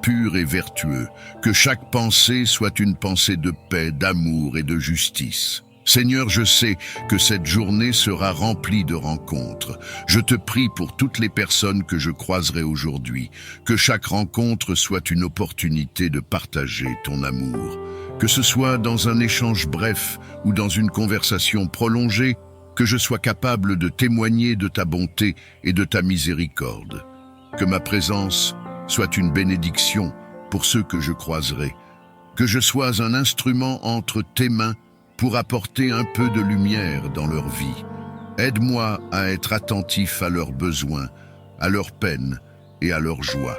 pur et vertueux, que chaque pensée soit une pensée de paix, d'amour et de justice. Seigneur, je sais que cette journée sera remplie de rencontres. Je te prie pour toutes les personnes que je croiserai aujourd'hui, que chaque rencontre soit une opportunité de partager ton amour. Que ce soit dans un échange bref ou dans une conversation prolongée, que je sois capable de témoigner de ta bonté et de ta miséricorde. Que ma présence soit une bénédiction pour ceux que je croiserai. Que je sois un instrument entre tes mains pour apporter un peu de lumière dans leur vie. Aide-moi à être attentif à leurs besoins, à leurs peines et à leurs joies.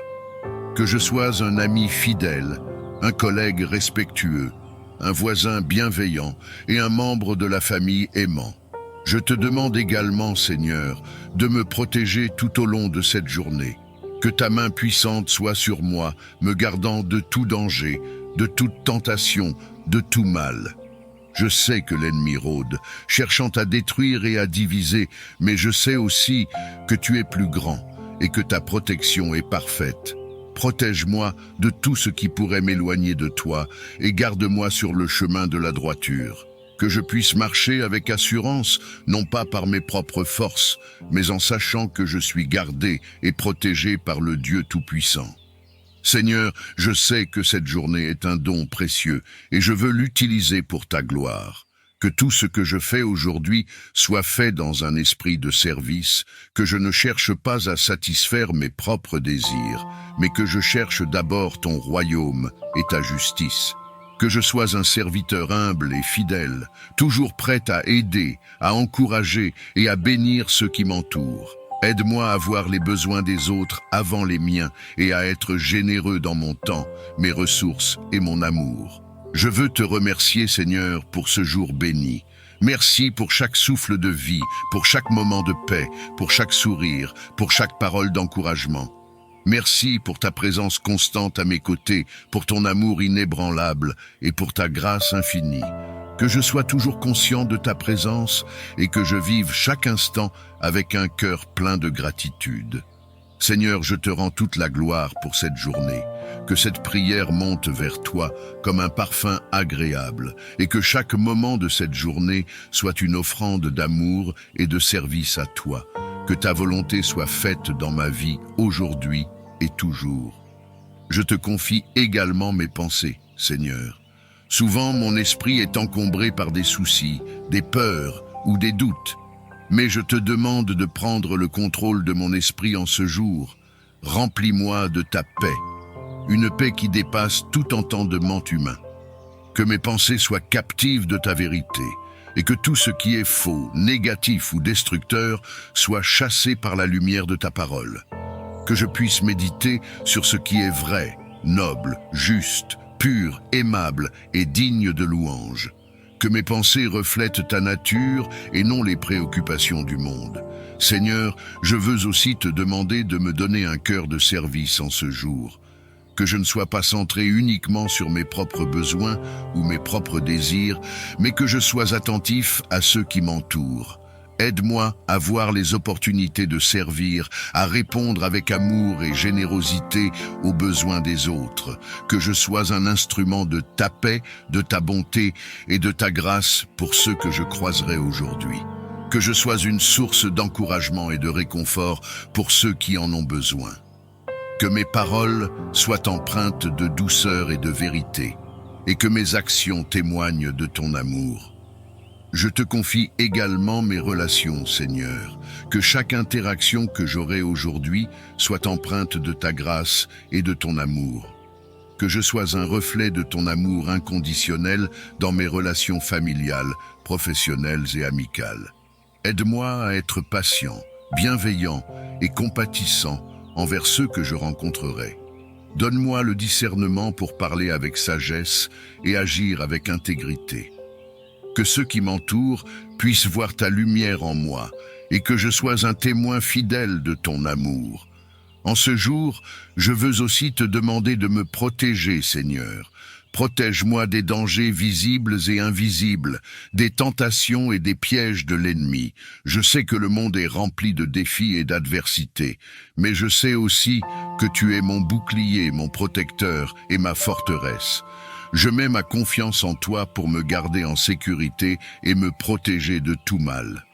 Que je sois un ami fidèle, un collègue respectueux, un voisin bienveillant et un membre de la famille aimant. Je te demande également, Seigneur, de me protéger tout au long de cette journée. Que ta main puissante soit sur moi, me gardant de tout danger, de toute tentation, de tout mal. Je sais que l'ennemi rôde, cherchant à détruire et à diviser, mais je sais aussi que tu es plus grand et que ta protection est parfaite. Protège-moi de tout ce qui pourrait m'éloigner de toi et garde-moi sur le chemin de la droiture. Que je puisse marcher avec assurance, non pas par mes propres forces, mais en sachant que je suis gardé et protégé par le Dieu Tout-Puissant. Seigneur, je sais que cette journée est un don précieux et je veux l'utiliser pour ta gloire. Que tout ce que je fais aujourd'hui soit fait dans un esprit de service, que je ne cherche pas à satisfaire mes propres désirs, mais que je cherche d'abord ton royaume et ta justice. Que je sois un serviteur humble et fidèle, toujours prêt à aider, à encourager et à bénir ceux qui m'entourent. Aide-moi à voir les besoins des autres avant les miens et à être généreux dans mon temps, mes ressources et mon amour. Je veux te remercier, Seigneur, pour ce jour béni. Merci pour chaque souffle de vie, pour chaque moment de paix, pour chaque sourire, pour chaque parole d'encouragement. Merci pour ta présence constante à mes côtés, pour ton amour inébranlable et pour ta grâce infinie. Que je sois toujours conscient de ta présence et que je vive chaque instant avec un cœur plein de gratitude. Seigneur, je te rends toute la gloire pour cette journée. Que cette prière monte vers toi comme un parfum agréable et que chaque moment de cette journée soit une offrande d'amour et de service à toi. Que ta volonté soit faite dans ma vie aujourd'hui et toujours. Je te confie également mes pensées, Seigneur. Souvent, mon esprit est encombré par des soucis, des peurs ou des doutes. Mais je te demande de prendre le contrôle de mon esprit en ce jour. Remplis-moi de ta paix, une paix qui dépasse tout entendement humain. Que mes pensées soient captives de ta vérité et que tout ce qui est faux, négatif ou destructeur soit chassé par la lumière de ta parole. Que je puisse méditer sur ce qui est vrai, noble, juste, pur, aimable et digne de louange. Que mes pensées reflètent ta nature et non les préoccupations du monde. Seigneur, je veux aussi te demander de me donner un cœur de service en ce jour. Que je ne sois pas centré uniquement sur mes propres besoins ou mes propres désirs, mais que je sois attentif à ceux qui m'entourent. Aide-moi à voir les opportunités de servir, à répondre avec amour et générosité aux besoins des autres. Que je sois un instrument de ta paix, de ta bonté et de ta grâce pour ceux que je croiserai aujourd'hui. Que je sois une source d'encouragement et de réconfort pour ceux qui en ont besoin. Que mes paroles soient empreintes de douceur et de vérité, et que mes actions témoignent de ton amour. Je te confie également mes relations, Seigneur, que chaque interaction que j'aurai aujourd'hui soit empreinte de ta grâce et de ton amour. Que je sois un reflet de ton amour inconditionnel dans mes relations familiales, professionnelles et amicales. Aide-moi à être patient, bienveillant et compatissant envers ceux que je rencontrerai. Donne-moi le discernement pour parler avec sagesse et agir avec intégrité. Que ceux qui m'entourent puissent voir ta lumière en moi et que je sois un témoin fidèle de ton amour. En ce jour, je veux aussi te demander de me protéger, Seigneur. Protège-moi des dangers visibles et invisibles, des tentations et des pièges de l'ennemi. Je sais que le monde est rempli de défis et d'adversités, mais je sais aussi que tu es mon bouclier, mon protecteur et ma forteresse. Je mets ma confiance en toi pour me garder en sécurité et me protéger de tout mal.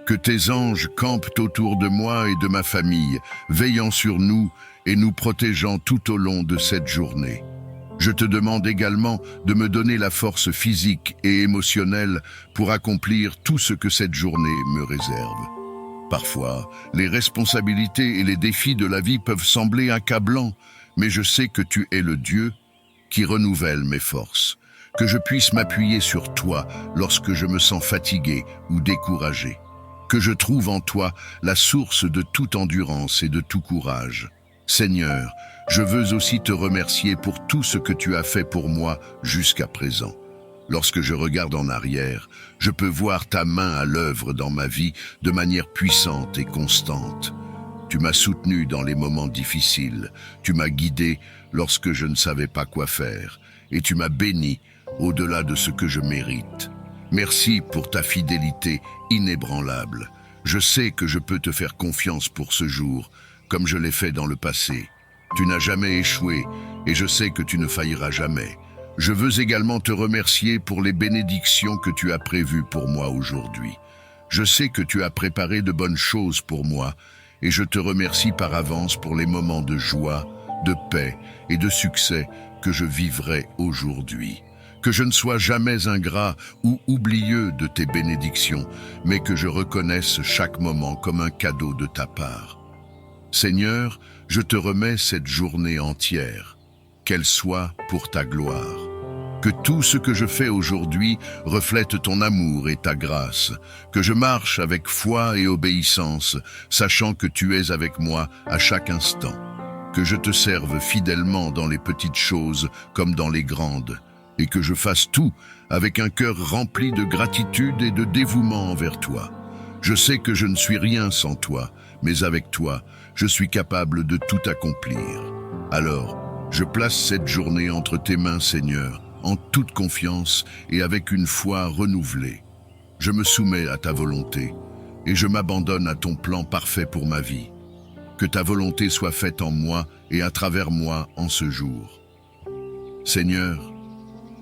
Que tes anges campent autour de moi et de ma famille, veillant sur nous et nous protégeant tout au long de cette journée. Je te demande également de me donner la force physique et émotionnelle pour accomplir tout ce que cette journée me réserve. Parfois, les responsabilités et les défis de la vie peuvent sembler accablants, mais je sais que tu es le Dieu qui renouvelle mes forces, que je puisse m'appuyer sur toi lorsque je me sens fatigué ou découragé, que je trouve en toi la source de toute endurance et de tout courage. Seigneur, je veux aussi te remercier pour tout ce que tu as fait pour moi jusqu'à présent. Lorsque je regarde en arrière, je peux voir ta main à l'œuvre dans ma vie de manière puissante et constante. Tu m'as soutenu dans les moments difficiles, tu m'as guidé lorsque je ne savais pas quoi faire, et tu m'as béni au-delà de ce que je mérite. Merci pour ta fidélité inébranlable. Je sais que je peux te faire confiance pour ce jour, comme je l'ai fait dans le passé. Tu n'as jamais échoué, et je sais que tu ne failliras jamais. Je veux également te remercier pour les bénédictions que tu as prévues pour moi aujourd'hui. Je sais que tu as préparé de bonnes choses pour moi, et je te remercie par avance pour les moments de joie, de paix et de succès que je vivrai aujourd'hui. Que je ne sois jamais ingrat ou oublieux de tes bénédictions, mais que je reconnaisse chaque moment comme un cadeau de ta part. Seigneur, je te remets cette journée entière, qu'elle soit pour ta gloire. Que tout ce que je fais aujourd'hui reflète ton amour et ta grâce, que je marche avec foi et obéissance, sachant que tu es avec moi à chaque instant, que je te serve fidèlement dans les petites choses comme dans les grandes, et que je fasse tout avec un cœur rempli de gratitude et de dévouement envers toi. Je sais que je ne suis rien sans toi, mais avec toi, je suis capable de tout accomplir. Alors, je place cette journée entre tes mains, Seigneur, en toute confiance et avec une foi renouvelée. Je me soumets à ta volonté et je m'abandonne à ton plan parfait pour ma vie. Que ta volonté soit faite en moi et à travers moi en ce jour. Seigneur,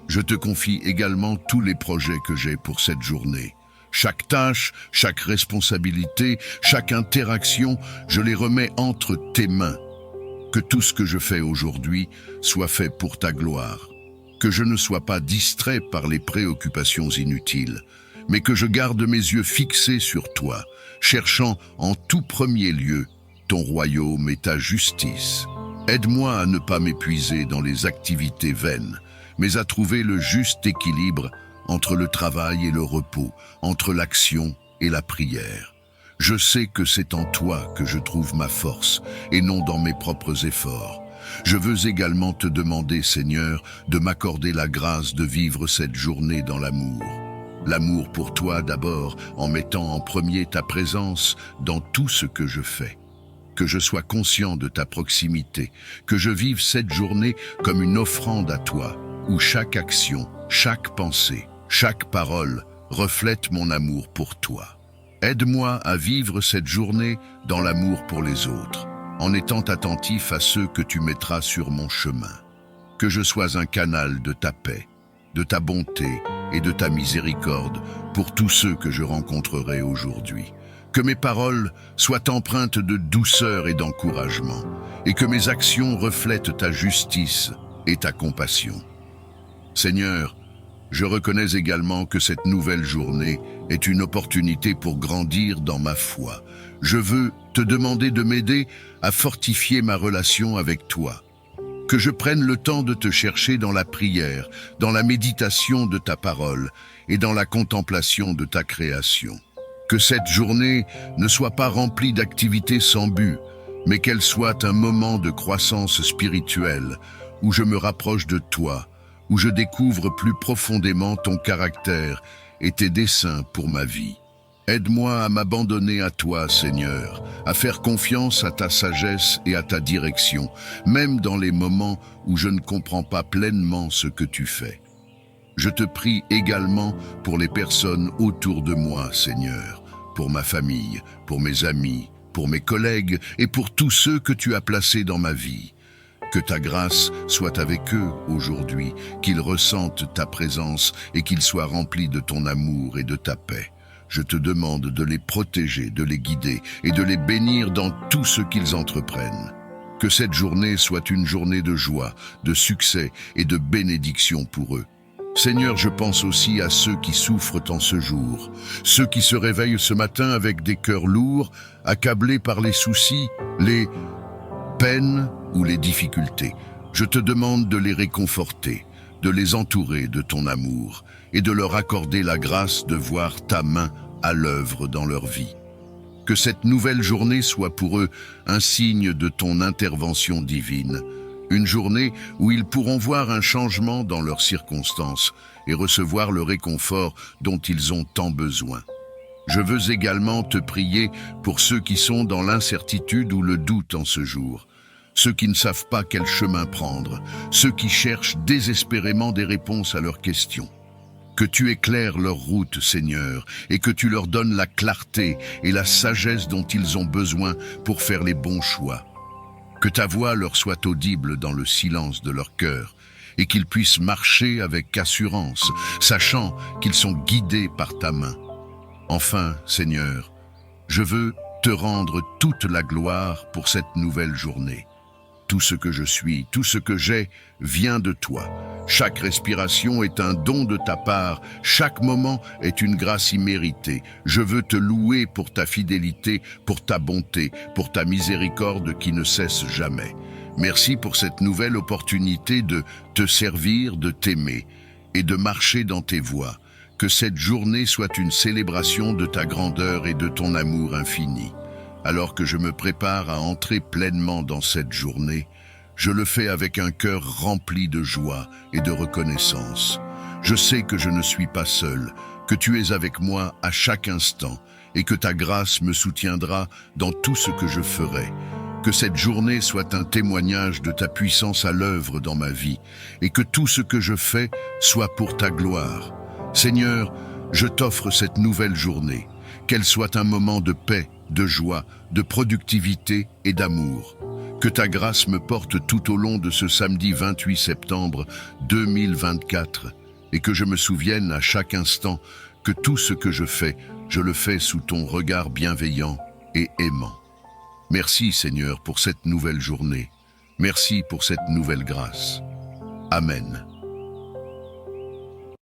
je te confie également tous les projets que j'ai pour cette journée. Chaque tâche, chaque responsabilité, chaque interaction, je les remets entre tes mains. Que tout ce que je fais aujourd'hui soit fait pour ta gloire. que je ne sois pas distrait par les préoccupations inutiles, mais que je garde mes yeux fixés sur toi, cherchant en tout premier lieu ton royaume et ta justice. Aide-moi à ne pas m'épuiser dans les activités vaines, mais à trouver le juste équilibre entre le travail et le repos, entre l'action et la prière. Je sais que c'est en toi que je trouve ma force, et non dans mes propres efforts. Je veux également te demander, Seigneur, de m'accorder la grâce de vivre cette journée dans l'amour. L'amour pour toi d'abord, en mettant en premier ta présence dans tout ce que je fais. Que je sois conscient de ta proximité, que je vive cette journée comme une offrande à toi, où chaque action, chaque pensée, chaque parole reflète mon amour pour toi. Aide-moi à vivre cette journée dans l'amour pour les autres, en étant attentif à ceux que tu mettras sur mon chemin. Que je sois un canal de ta paix, de ta bonté et de ta miséricorde pour tous ceux que je rencontrerai aujourd'hui. Que mes paroles soient empreintes de douceur et d'encouragement, et que mes actions reflètent ta justice et ta compassion. Seigneur, je reconnais également que cette nouvelle journée est une opportunité pour grandir dans ma foi. Je veux te demander de m'aider à fortifier ma relation avec toi. Que je prenne le temps de te chercher dans la prière, dans la méditation de ta parole et dans la contemplation de ta création. Que cette journée ne soit pas remplie d'activités sans but, mais qu'elle soit un moment de croissance spirituelle où je me rapproche de toi, où je découvre plus profondément ton caractère et tes desseins pour ma vie. Aide-moi à m'abandonner à toi, Seigneur, à faire confiance à ta sagesse et à ta direction, même dans les moments où je ne comprends pas pleinement ce que tu fais. Je te prie également pour les personnes autour de moi, Seigneur, pour ma famille, pour mes amis, pour mes collègues et pour tous ceux que tu as placés dans ma vie. Que ta grâce soit avec eux aujourd'hui, qu'ils ressentent ta présence et qu'ils soient remplis de ton amour et de ta paix. Je te demande de les protéger, de les guider et de les bénir dans tout ce qu'ils entreprennent. Que cette journée soit une journée de joie, de succès et de bénédiction pour eux. Seigneur, je pense aussi à ceux qui souffrent en ce jour, ceux qui se réveillent ce matin avec des cœurs lourds, accablés par les soucis, les peines ou les difficultés. Je te demande de les réconforter, de les entourer de ton amour et de leur accorder la grâce de voir ta main à l'œuvre dans leur vie. Que cette nouvelle journée soit pour eux un signe de ton intervention divine, une journée où ils pourront voir un changement dans leurs circonstances et recevoir le réconfort dont ils ont tant besoin. Je veux également te prier pour ceux qui sont dans l'incertitude ou le doute en ce jour, ceux qui ne savent pas quel chemin prendre, ceux qui cherchent désespérément des réponses à leurs questions. Que tu éclaires leur route, Seigneur, et que tu leur donnes la clarté et la sagesse dont ils ont besoin pour faire les bons choix. Que ta voix leur soit audible dans le silence de leur cœur, et qu'ils puissent marcher avec assurance, sachant qu'ils sont guidés par ta main. Enfin, Seigneur, je veux te rendre toute la gloire pour cette nouvelle journée. Tout ce que je suis, tout ce que j'ai, vient de toi. Chaque respiration est un don de ta part, chaque moment est une grâce imméritée. Je veux te louer pour ta fidélité, pour ta bonté, pour ta miséricorde qui ne cesse jamais. Merci pour cette nouvelle opportunité de te servir, de t'aimer et de marcher dans tes voies. Que cette journée soit une célébration de ta grandeur et de ton amour infini. Alors que je me prépare à entrer pleinement dans cette journée, je le fais avec un cœur rempli de joie et de reconnaissance. Je sais que je ne suis pas seul, que tu es avec moi à chaque instant et que ta grâce me soutiendra dans tout ce que je ferai. Que cette journée soit un témoignage de ta puissance à l'œuvre dans ma vie et que tout ce que je fais soit pour ta gloire. Seigneur, je t'offre cette nouvelle journée, qu'elle soit un moment de paix, de joie, de productivité et d'amour. Que ta grâce me porte tout au long de ce samedi 28 septembre 2024 et que je me souvienne à chaque instant que tout ce que je le fais sous ton regard bienveillant et aimant. Merci Seigneur pour cette nouvelle journée. Merci pour cette nouvelle grâce. Amen.